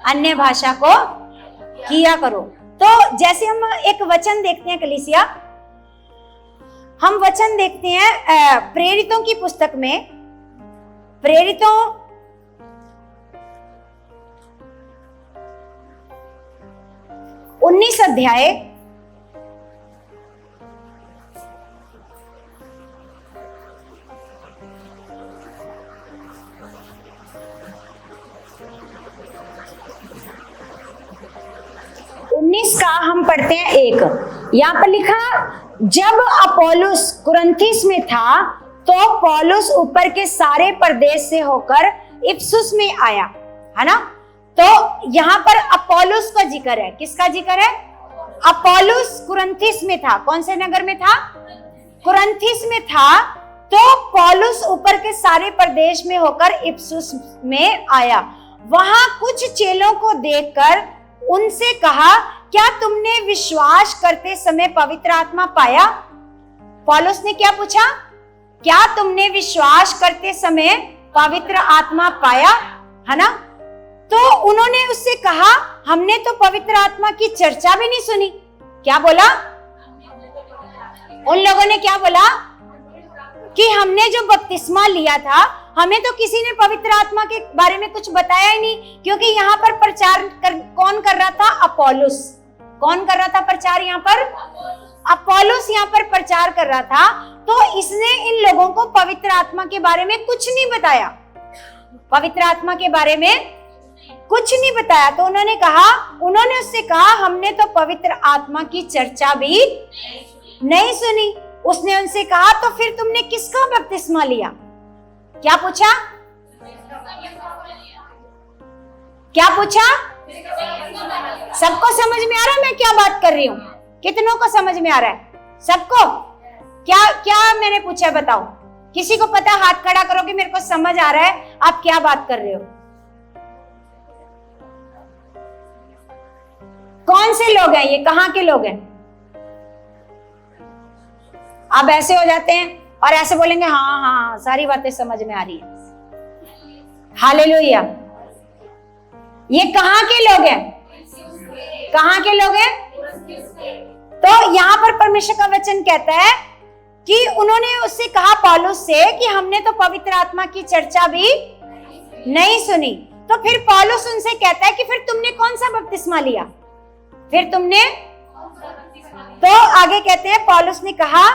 अन्य भाषा को किया करो। तो जैसे हम एक वचन देखते हैं कलीसिया, हम वचन देखते हैं प्रेरितों की पुस्तक में, प्रेरितों 19 अध्याय 19 का हम पढ़ते हैं 1। यहाँ पर लिखा, जब अपोलोस कुरिन्थिस में था तो पौलुस ऊपर के सारे प्रदेश से होकर इफिसुस में आया, है ना। तो यहाँ पर अपोलोस का जिक्र है। किसका जिक्र है? अपोलोस कुरिन्थिस में था। कौन से नगर में था? कुरिन्थिस में था। तो पौलुस ऊपर के सारे प्रदेश में होकर इफिसुस में आया। वहां कुछ चेलों को देखकर उनसे कहा, क्या तुमने विश्वास करते समय पवित्र आत्मा पाया? पौलुस ने क्या पूछा? क्या तुमने विश्वास करते समय पवित्र आत्मा पाया, है ना। तो उन्होंने उससे कहा, हमने तो पवित्र आत्मा की चर्चा भी नहीं सुनी। क्या बोला? उन लोगों ने क्या बोला कि हमने जो बपतिस्मा लिया था, हमें तो किसी ने पवित्र आत्मा के बारे में कुछ बताया ही नहीं। क्योंकि यहाँ पर प्रचार कौन कर रहा था? अपोलोस। कौन कर रहा था प्रचार? यहाँ पर अपोलोस यहाँ पर प्रचार कर रहा था। तो इसने इन लोगों को पवित्र आत्मा के बारे में कुछ नहीं बताया, पवित्र आत्मा के बारे में कुछ नहीं बताया। तो उन्होंने उससे कहा, हमने तो पवित्र आत्मा की चर्चा भी नहीं सुनी। उसने उनसे कहा, तो फिर तुमने किसका बपतिस्मा लिया? क्या पूछा? क्या पूछा? सबको समझ में आ रहा है मैं क्या बात कर रही हूँ? कितनों को समझ में आ रहा है? सबको? क्या मैंने पूछा बताओ? किसी को पता? हाथ खड़ा करो कि मेरे को समझ आ रहा है आप क्या बात कर रहे हो। कौन से लोग हैं ये? कहाँ के लोग हैं? आप ऐसे हो जाते हैं और ऐसे बोलेंगे, हाँ हाँ सारी बातें समझ में आ रही है। हालेलुया। ये कहाँ के लोग हैं? कहाँ के लोग हैं? तो यहाँ पर परमेश्वर का वचन कहता है कि उन्होंने उससे कहा, पौलुस से, कि हमने तो पवित्र आत्मा की चर्चा भी नहीं सुनी। तो फिर पौलुस उनसे कहता है कि फिर तुमने कौन सा बपतिस्मा लिया? फिर तुमने? तो आगे कहते हैं, पौलुस ने कहा,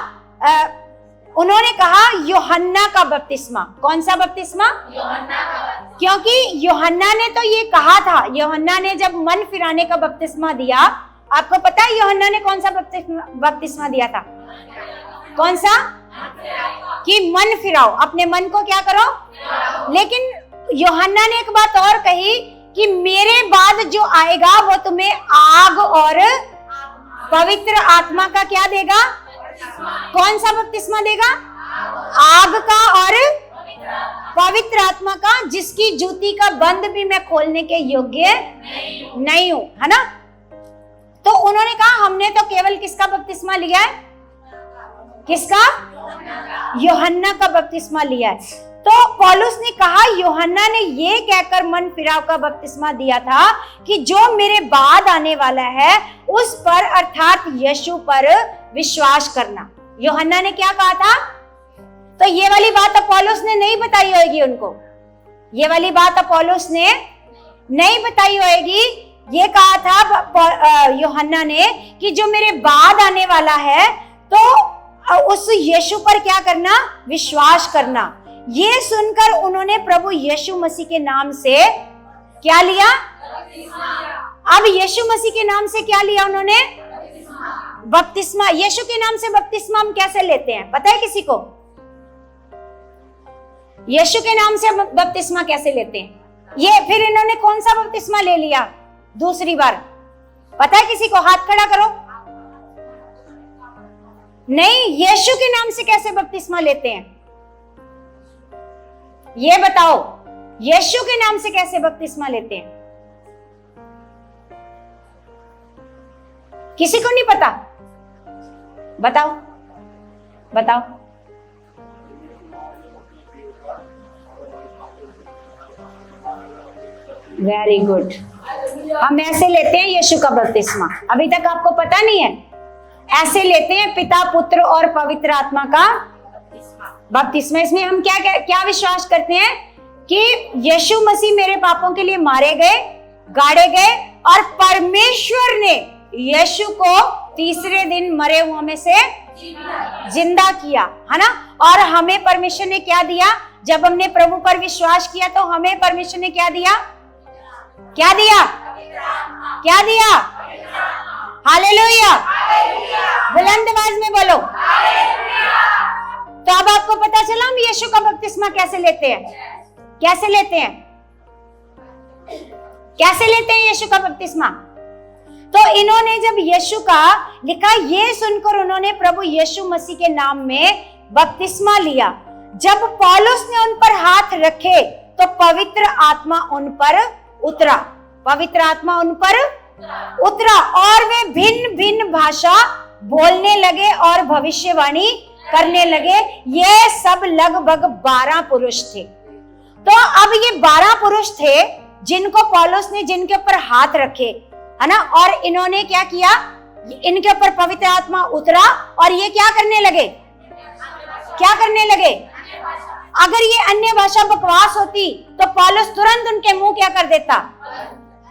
उन्होंने कहा यूहन्ना का बपतिस्मा। कौन सा बपतिस्मा? क्योंकि यूहन्ना ने तो ये कहा था, यूहन्ना ने जब मन फिराने का बपतिस्मा दिया, आपको पता है यूहन्ना ने कौन सा बपतिस्मा दिया था? कौन सा? कि मन फिराओ, अपने मन को क्या करो। लेकिन यूहन्ना ने एक बात और कही कि मेरे बाद जो आएगा वो तुम्हें आग और पवित्र आत्मा का क्या देगा? कौन सा बपतिस्मा देगा? आग का और पवित्र आत्मा का, जिसकी जूती का बंद भी मैं खोलने के योग्य नहीं हूं, है ना। तो उन्होंने कहा, हमने तो केवल किसका बपतिस्मा लिया है? किसका? यूहन्ना का बपतिस्मा लिया है। तो पौलुस ने कहा यूहन्ना ने ये कहकर मन फिराव का बपतिस्मा दिया था कि जो मेरे बाद आने वाला है उस पर अर्थात यीशु पर विश्वास करना। यूहन्ना ने क्या कहा था? तो ये वाली बात पौलुस ने नहीं बताई होगी उनको, ये वाली बात पौलुस ने नहीं बताई होगी। ये कहा था यूहन्ना ने कि जो मेरे बाद आने वाला है तो उस यीशु पर क्या करना? विश्वास करना। ये सुनकर उन्होंने प्रभु यीशु मसीह के नाम से क्या लिया? अब यीशु मसीह के नाम से क्या लिया उन्होंने? बपतिस्मा। यीशु के नाम से बपतिस्मा हम कैसे लेते हैं, पता है किसी को? यीशु के नाम से बपतिस्मा कैसे लेते हैं? ये फिर इन्होंने कौन सा बपतिस्मा ले लिया दूसरी बार, पता है किसी को? हाथ खड़ा करो। नहीं, यीशु के नाम से कैसे बपतिस्मा लेते हैं ये बताओ? यीशु के नाम से कैसे बपतिस्मा लेते हैं? किसी को नहीं पता? बताओ बताओ। Very good. हम ऐसे लेते हैं यीशु का बपतिस्मा। अभी तक आपको पता नहीं है? ऐसे लेते हैं पिता, पुत्र और पवित्र आत्मा का बपतिस्मा। इसमें हम क्या क्या क्या विश्वास करते हैं कि यीशु मसीह मेरे पापों के लिए मारे गए, गाड़े गए और परमेश्वर ने यीशु को तीसरे दिन मरे हुओं में से जिंदा किया, है ना? और हमें परमेश्वर ने क्या दिया? जब हमने प्रभु पर विश्वास किया तो हमें परमेश्वर ने क्या दिया? क्या दिया? क्या दिया? हालेलुया। बुलंद आवाज में बोलो। तो अब आपको पता चला हम यीशु का बपतिस्मा कैसे लेते हैं? कैसे लेते हैं? कैसे लेते हैं यीशु का बपतिस्मा? तो इन्होंने जब यीशु का लिखा, ये सुनकर उन्होंने प्रभु यीशु मसीह के नाम में बपतिस्मा लिया। जब पौलुस ने उन पर हाथ रखे तो पवित्र आत्मा उन पर उतरा। पवित्र आत्मा उन पर उतरा और वे भिन्न भिन्न भाषा बोलने लगे और भविष्यवाणी करने लगे। ये सब लगभग 12 पुरुष थे। तो अब ये 12 पुरुष थे जिनको पौलुस ने जिनके ऊपर हाथ रखे, है ना? और इन्होंने क्या किया? इनके ऊपर पवित्र आत्मा उतरा और ये क्या करने लगे? क्या करने लगे? अगर ये अन्य भाषा बकवास होती तो पौलुस तुरंत उनके मुंह क्या कर देता?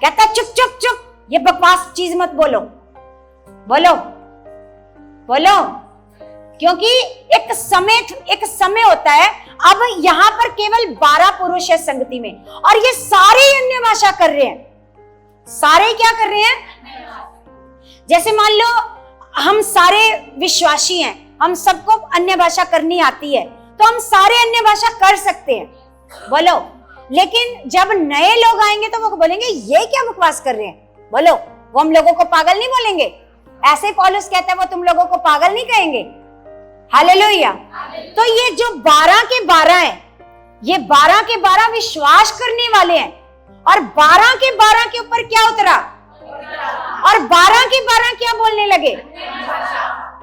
कहता चुप चुप चुप, ये बकवास चीज मत बोलो, बोलो बोलो। क्योंकि एक समय होता है। अब यहाँ पर केवल 12 पुरुष है संगति में और ये सारे अन्य भाषा कर रहे हैं। सारे क्या कर रहे हैं? जैसे मान लो हम सारे विश्वासी हैं, हम सबको अन्य भाषा करनी आती है तो हम सारे अन्य भाषा कर सकते हैं, बोलो। लेकिन जब नए लोग आएंगे तो वो बोलेंगे ये क्या बकवास कर रहे हैं, बोलो। वो हम लोगों को पागल नहीं बोलेंगे। ऐसे पौलुस कहता है वो तुम लोगों को पागल नहीं कहेंगे। हालेलुया। तो ये जो 12 के 12 हैं, ये 12 के 12 विश्वास करने वाले हैं और 12 के 12 के ऊपर क्या उतरा? और 12 के 12 क्या बोलने लगे?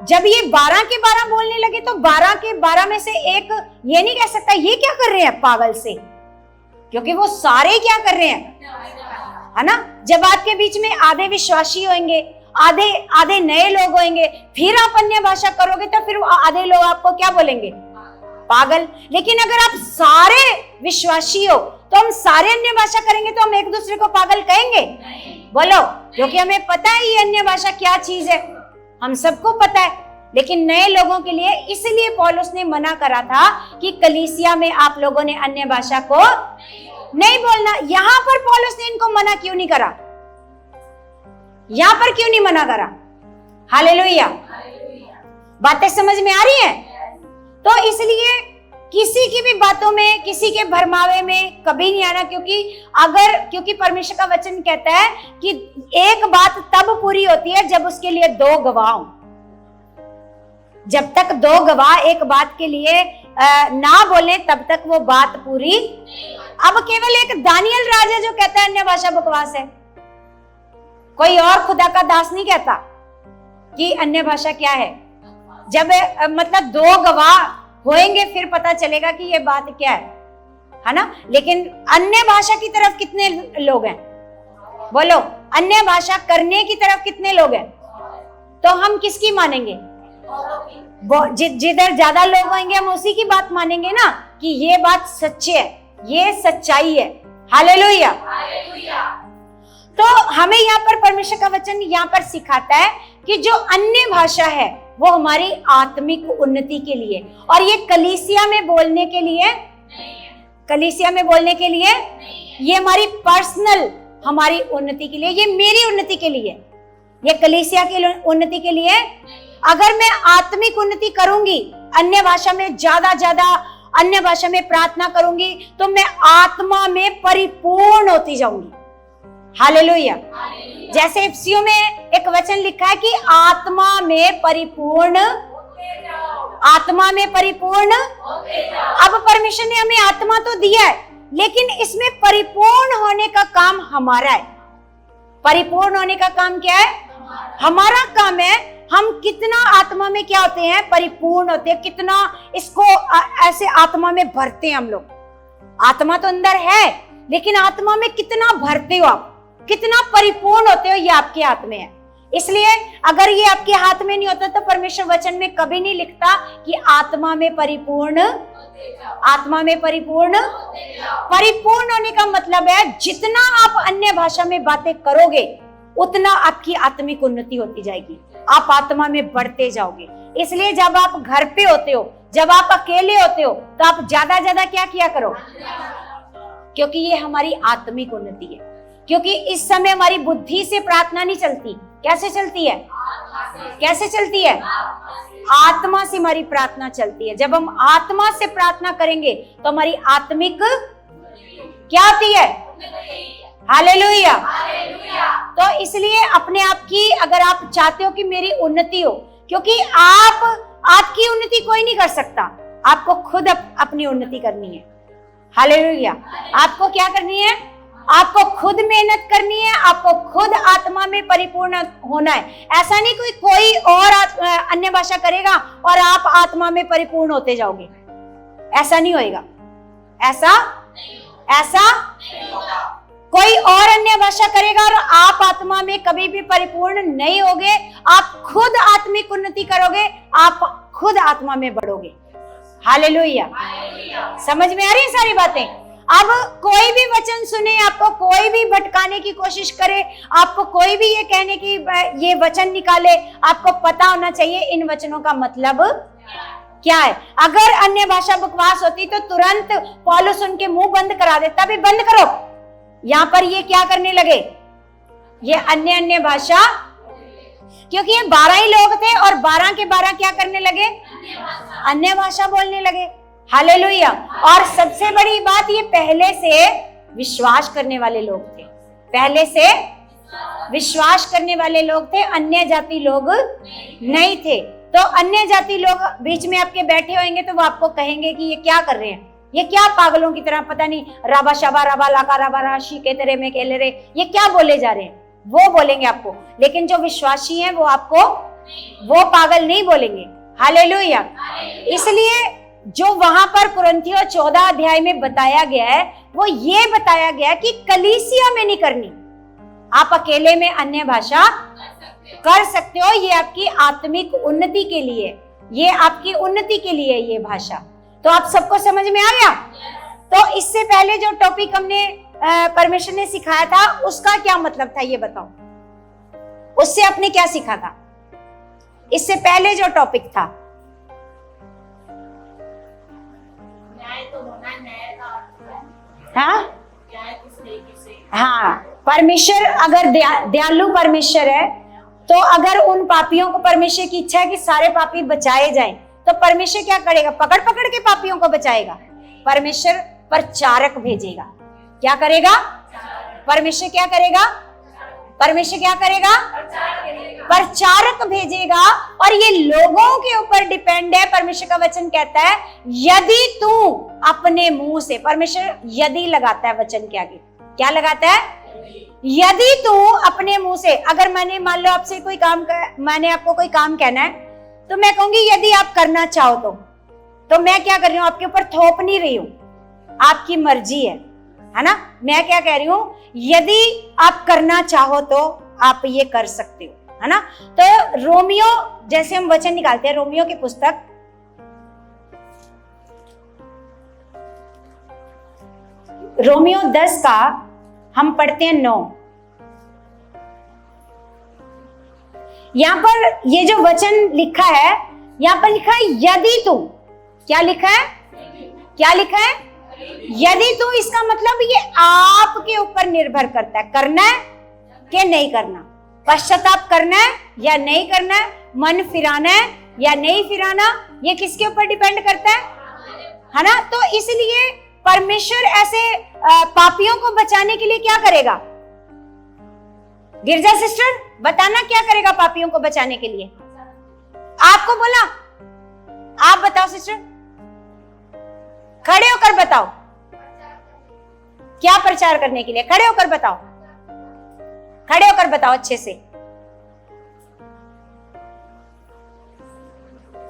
जब ये 12 के 12 बोलने लगे तो 12 के 12 में से एक ये नहीं कह सकता ये क्या कर रहे हैं पागल से, क्योंकि वो सारे क्या कर रहे हैं, है ना? जब आपके बीच में आधे विश्वासी होंगे, आधे नए लोग होंगे, फिर आप अन्य भाषा करोगे तो फिर आधे लोग आपको क्या बोलेंगे? पागल। लेकिन अगर आप सारे विश्वासी हो तो हम सारे अन्य भाषा करेंगे तो हम एक दूसरे को पागल कहेंगे? बोलो। क्योंकि हमें पता है ये अन्य भाषा क्या चीज है, हम सबको पता है। लेकिन नए लोगों के लिए इसलिए पौलुस ने मना करा था कि कलीसिया में आप लोगों ने अन्य भाषा को नहीं बोलना। यहां पर पौलुस ने इनको मना क्यों नहीं करा? यहां पर क्यों नहीं मना करा? हालेलुया। बातें समझ में आ रही हैं? तो इसलिए किसी की भी बातों में, किसी के भरमावे में कभी नहीं आना। क्योंकि परमेश्वर का वचन कहता है कि एक बात तब पूरी होती है जब उसके लिए 2 गवाह हों। जब तक 2 गवाह एक बात के लिए ना बोले तब तक वो बात पूरी। अब केवल एक दानियल राजा जो कहता है अन्य भाषा बकवास है, कोई और खुदा का दास नहीं कहता कि अन्य भाषा क्या है, जब मतलब दो गवाह होएंगे फिर पता चलेगा कि ये बात क्या है ना। लेकिन अन्य भाषा की तरफ कितने लोग हैं? बोलो, अन्य भाषा करने की तरफ कितने लोग हैं? तो हम किसकी मानेंगे? जिधर ज्यादा लोग होंगे हम उसी की बात मानेंगे ना, कि ये बात सच्ची है, ये सच्चाई है। हालेलुया। तो हमें यहाँ पर परमेश्वर का वचन यहाँ पर सिखाता है कि जो अन्य भाषा है वो हमारी आत्मिक उन्नति के लिए, और ये कलीसिया में बोलने के लिए, कलीसिया में बोलने के लिए, ये हमारी पर्सनल, हमारी उन्नति के लिए, ये मेरी उन्नति के लिए, ये कलीसिया की उन्नति के लिए। अगर मैं आत्मिक उन्नति करूंगी, अन्य भाषा में ज्यादा अन्य भाषा में प्रार्थना करूंगी, तो मैं आत्मा में परिपूर्ण होती जाऊंगी। हालेलुया। जैसे इफिसियों में एक वचन लिखा है कि आत्मा में परिपूर्ण, आत्मा में परिपूर्ण। अब परमेश्वर ने हमें आत्मा तो दिया है, लेकिन इसमें परिपूर्ण होने का काम हमारा है। परिपूर्ण होने का काम क्या है? हमारा काम है। हम कितना आत्मा में क्या होते हैं? परिपूर्ण होते हैं। कितना इसको ऐसे आत्मा में भरते हैं हम लोग। आत्मा तो अंदर है, लेकिन आत्मा में कितना भरते हो आप, कितना परिपूर्ण होते हो, ये आपके हाथ में है। इसलिए अगर ये आपके हाथ में नहीं होता तो परमेश्वर वचन में कभी नहीं लिखता कि आत्मा में परिपूर्ण, आत्मा में परिपूर्ण। परिपूर्ण होने का मतलब है जितना आप अन्य भाषा में बातें करोगे उतना आपकी आत्मिक उन्नति होती जाएगी, आप आत्मा में बढ़ते जाओगे। इसलिए जब आप घर पे होते हो, जब आप अकेले होते हो, तो आप ज्यादा क्या किया करो, क्योंकि ये हमारी आत्मिक उन्नति है। क्योंकि इस समय हमारी बुद्धि से प्रार्थना नहीं चलती। कैसे चलती है? कैसे चलती है? आत्मा से हमारी प्रार्थना चलती है। जब हम आत्मा से प्रार्थना करेंगे तो हमारी आत्मिक क्या होती है? हालेलुया। तो इसलिए अपने आप की, अगर आप चाहते हो कि मेरी उन्नति हो, क्योंकि आपकी उन्नति कोई नहीं कर सकता, आपको खुद अपनी उन्नति करनी है। हालेलुया। आपको क्या करनी है? आपको खुद मेहनत करनी है, आपको खुद आत्मा में परिपूर्ण होना है। ऐसा नहीं कोई और अन्य भाषा करेगा और आप आत्मा में परिपूर्ण होते जाओगे, ऐसा नहीं होएगा। ऐसा कोई और अन्य भाषा करेगा और आप आत्मा में कभी भी परिपूर्ण नहीं होगे। आप खुद आत्मिक उन्नति करोगे, आप खुद आत्मा में बढ़ोगे। हालेलुया। समझ में आ रही है सारी बातें? अब कोई भी वचन सुने, आपको कोई भी भटकाने की कोशिश करे, आपको कोई भी ये कहने की ये वचन निकाले, आपको पता होना चाहिए इन वचनों का मतलब क्या है। अगर अन्य भाषा बकवास होती तो तुरंत पौलुस उनके मुंह बंद करा देता, भी बंद करो। यहाँ पर ये क्या करने लगे? ये अन्य भाषा, क्योंकि ये 12 ही लोग थे और 12 के 12 क्या करने लगे? अन्य भाषा बोलने लगे। हालेलुया। और सबसे बड़ी बात, ये पहले से विश्वास करने वाले लोग थे, पहले से विश्वास करने वाले लोग थे, अन्य जाति लोग नहीं थे। तो अन्य जाति लोग बीच में आपके बैठे होंगे तो वो आपको कहेंगे कि ये क्या कर रहे हैं, ये क्या पागलों की तरह, पता नहीं राबा शाबा राबा लाका राबा राशि के तेरे में केले रे, ये क्या बोले जा रहे हैं, वो बोलेंगे आपको। लेकिन जो विश्वासी हैं वो आपको वो पागल नहीं बोलेंगे। हालेलुया। इसलिए जो वहां पर कुरिन्थियों 14 अध्याय में बताया गया है, वो ये बताया गया कि कलीसिया में नहीं करनी। आप अकेले में अन्य भाषा कर सकते हो, ये आपकी आत्मिक उन्नति के लिए, ये आपकी उन्नति के लिए ये भाषा। तो आप सबको समझ में आ गया? तो इससे पहले जो टॉपिक हमने परमेश्वर ने सिखाया था उसका क्या मतलब था ये बताओ, उससे आपने क्या सीखा था? इससे पहले जो टॉपिक था, हाँ, परमेश्वर अगर दयालु परमेश्वर है, तो अगर उन पापियों को, परमेश्वर की इच्छा है कि सारे पापी बचाए जाएं, तो परमेश्वर क्या करेगा? पकड़ पकड़ के पापियों को बचाएगा। परमेश्वर प्रचारक भेजेगा। क्या करेगा? परमेश्वर क्या करेगा? परमेश्वर क्या करेगा? प्रचारक भेजेगा। और ये लोगों के ऊपर डिपेंड है। परमेश्वर का वचन कहता है यदि तू अपने मुंह से, परमेश्वर यदि लगाता है वचन के आगे, क्या लगाता है? यदि तू अपने मुंह से, अगर मैंने मान लो आपसे कोई काम मैंने आपको कोई काम कहना है, तो मैं कहूंगी यदि आप करना चाहो तो मैं क्या कर रही हूं, आपके ऊपर थोप नहीं रही हूं, आपकी मर्जी है ना। मैं क्या कह रही हूं, यदि आप करना चाहो तो आप ये कर सकते हो, है ना। तो रोमियो, जैसे हम वचन निकालते हैं रोमियो की पुस्तक, रोमियो 10 का हम पढ़ते हैं 9। यहां पर ये जो वचन लिखा है, यहां पर लिखा है यदि तू, क्या लिखा है, क्या लिखा है, यदि तू। इसका मतलब ये आपके ऊपर निर्भर करता है, करना है कि नहीं करना, पश्चाताप करना है या नहीं करना है, मन फिराना है या नहीं फिराना, ये किसके ऊपर डिपेंड करता है ना। तो इसलिए परमेश्वर ऐसे पापियों को बचाने के लिए क्या करेगा, गिरजा सिस्टर बताना क्या करेगा पापियों को बचाने के लिए, आपको बोला, आप बताओ सिस्टर, खड़े होकर बताओ, क्या प्रचार करने के लिए, खड़े होकर बताओ, खड़े होकर बताओ अच्छे से,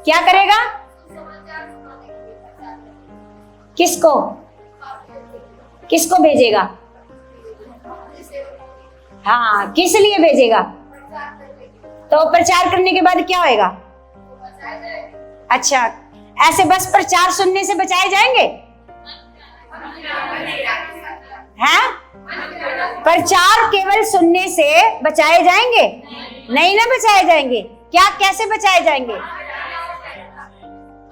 क्या करेगा, किसको, किसको भेजेगा, हाँ किस लिए भेजेगा, तो प्रचार करने के बाद क्या होएगा, अच्छा ऐसे बस प्रचार सुनने से बचाए जाएंगे, हैं? प्रचार केवल सुनने से बचाए जाएंगे नहीं ना, बचाए जाएंगे क्या, कैसे बचाए जाएंगे,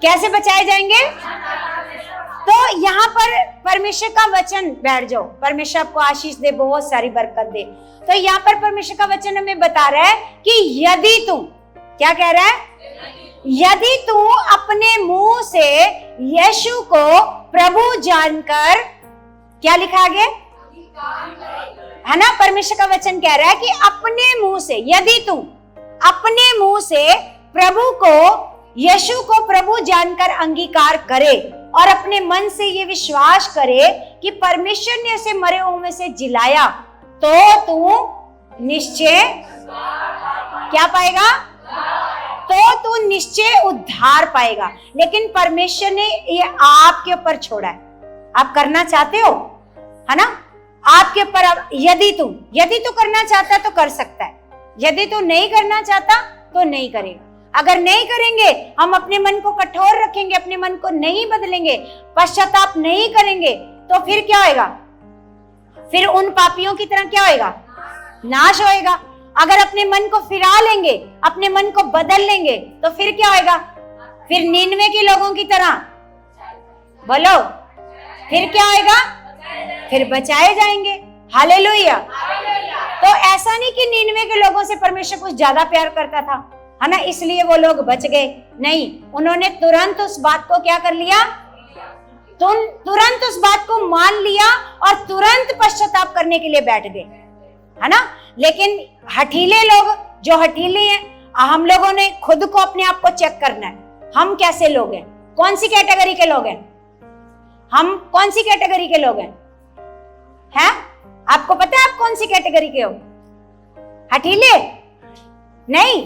कैसे बचाए जाएंगे। तो यहाँ पर परमेश्वर का वचन, बैठ जाओ, परमेश्वर आपको आशीष दे, बहुत सारी बरकत दे। तो यहाँ पर परमेश्वर का वचन हमें बता रहा है कि यदि तू, क्या कह रहा है, यदि तू अपने मुंह से यीशु को प्रभु जानकर, क्या लिखा आगे, है ना, परमेश्वर का वचन कह रहा है कि अपने मुंह से, यदि तू अपने मुंह से प्रभु को, यीशु को प्रभु जानकर अंगीकार करे और अपने मन से ये विश्वास करे कि परमेश्वर ने उसे मरे हुओं में से जिलाया, तो तू निश्चय क्या पाएगा, तो तू निश्चय उद्धार पाएगा। लेकिन परमेश्वर ने ये आपके ऊपर छोड़ा है, आप करना चाहते हो, है ना, आपके ऊपर। यदि तू करना चाहता तो कर सकता है, यदि तू नहीं करना चाहता तो नहीं करेगा। अगर नहीं करेंगे, हम अपने मन को कठोर रखेंगे, अपने मन को नहीं बदलेंगे, पश्चाताप नहीं करेंगे, तो फिर क्या होएगा, फिर उन पापियों की तरह क्या होएगा, नाश होएगा। अगर अपने मन को फिरा लेंगे, अपने मन को बदल लेंगे, तो फिर क्या होएगा, फिर 99 के लोगों की तरह, बोलो, फिर क्या होएगा, फिर बचाए जाएंगे। हालेलुया। तो ऐसा नहीं कि 99 के लोगों से परमेश्वर कुछ ज्यादा प्यार करता था, है ना, इसलिए वो लोग बच गए, नहीं, उन्होंने तुरंत उस बात को क्या कर लिया, तुरंत उस बात को मान लिया और तुरंत पश्चाताप करने के लिए बैठ गए, है ना। लेकिन हठीले लोग, जो हठीले हैं, हम लोगों ने खुद को, अपने आप को चेक करना है, हम कैसे लोग हैं, कौन सी कैटेगरी के लोग हैं, हम कौन सी कैटेगरी के लोग हैं, हैं? आपको पता है आप कौन सी कैटेगरी के हो, हठीले नहीं,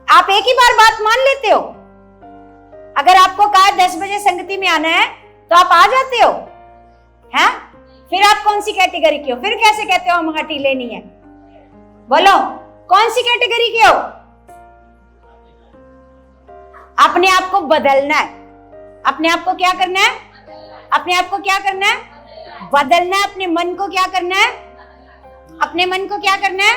आप एक ही बार बात मान लेते हो। अगर आपको कहा 10 बजे संगति में आना है तो आप आ जाते हो, हैं? फिर आप कौन सी कैटेगरी के हो, फिर कैसे कहते हो हम हठीले नहीं है, बोलो कौन सी कैटेगरी के हो। अपने आप को बदलना है, अपने आप को क्या करना है, अपने आप को क्या करना है, बदलना है। अपने मन को क्या करना है, अपने मन को क्या करना है,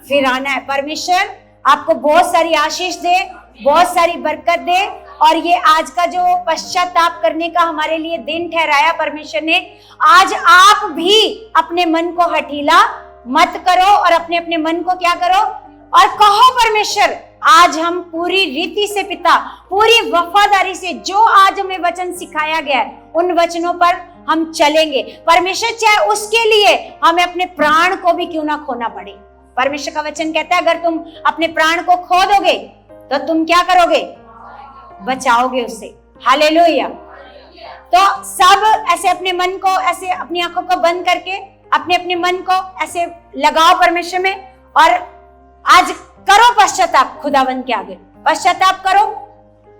फिराना है। परमेश्वर आपको बहुत सारी आशीष दे, बहुत सारी बरकत दे। और ये आज का जो पश्चाताप करने का हमारे लिए दिन ठहराया परमेश्वर ने, आज आप भी अपने मन को हठीला मत करो और अपने अपने मन को क्या करो और कहो, परमेश्वर आज हम पूरी रीति से पिता, पूरी वफादारी से जो आज हमें वचन सिखाया गया है, उन वचनों पर हम चलेंगे। परमेश्वर चाहे उसके लिए हमें अपने प्राण को भी क्यों ना खोना पड़े। परमेश्वर का वचन कहता है अगर तुम अपने प्राण को खो दोगे तो तुम क्या करोगे, बचाओगे उससे। हालेलुया। तो सब ऐसे अपने मन को, ऐसे अपनी आंखों को बंद करके अपने अपने मन को ऐसे लगाओ परमेश्वर में और आज करो पश्चाताप खुदावंद के आगे। पश्चाताप करो,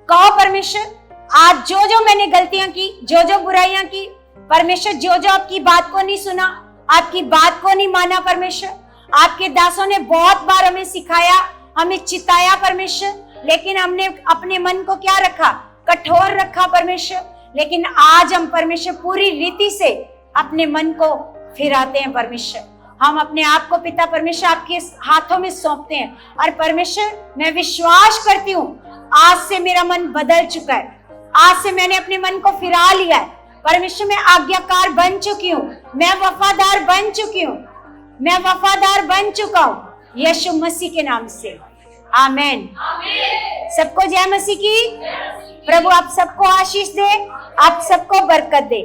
कहो परमेश्वर आज जो जो मैंने गलतियां की, जो जो बुराइयां की, परमेश्वर जो जो आपकी बात को नहीं सुना, आपकी बात को नहीं माना परमेश्वर, आपके दासों ने बहुत बार हमें सिखाया, हमें चिताया परमेश्वर, लेकिन हमने अपने मन को क्या रखा, कठोर रखा परमेश्वर। लेकिन आज हम परमेश्वर पूरी रीति से अपने मन को फिराते हैं परमेश्वर। हम अपने आप को पिता परमेश्वर आपके हाथों में सौंपते हैं। और परमेश्वर मैं विश्वास करती हूँ आज से मेरा मन बदल चुका है, आज से मैंने अपने मन को फिरा लिया है परमेश्वर। मैं आज्ञाकार बन चुकी हूँ, मैं वफादार बन चुकी हूँ, मैं वफादार बन चुका हूँ यीशु मसीह के नाम से। आमेन। सबको जय मसीह की। प्रभु आप सबको आशीष दे, आप सबको बरकत दे।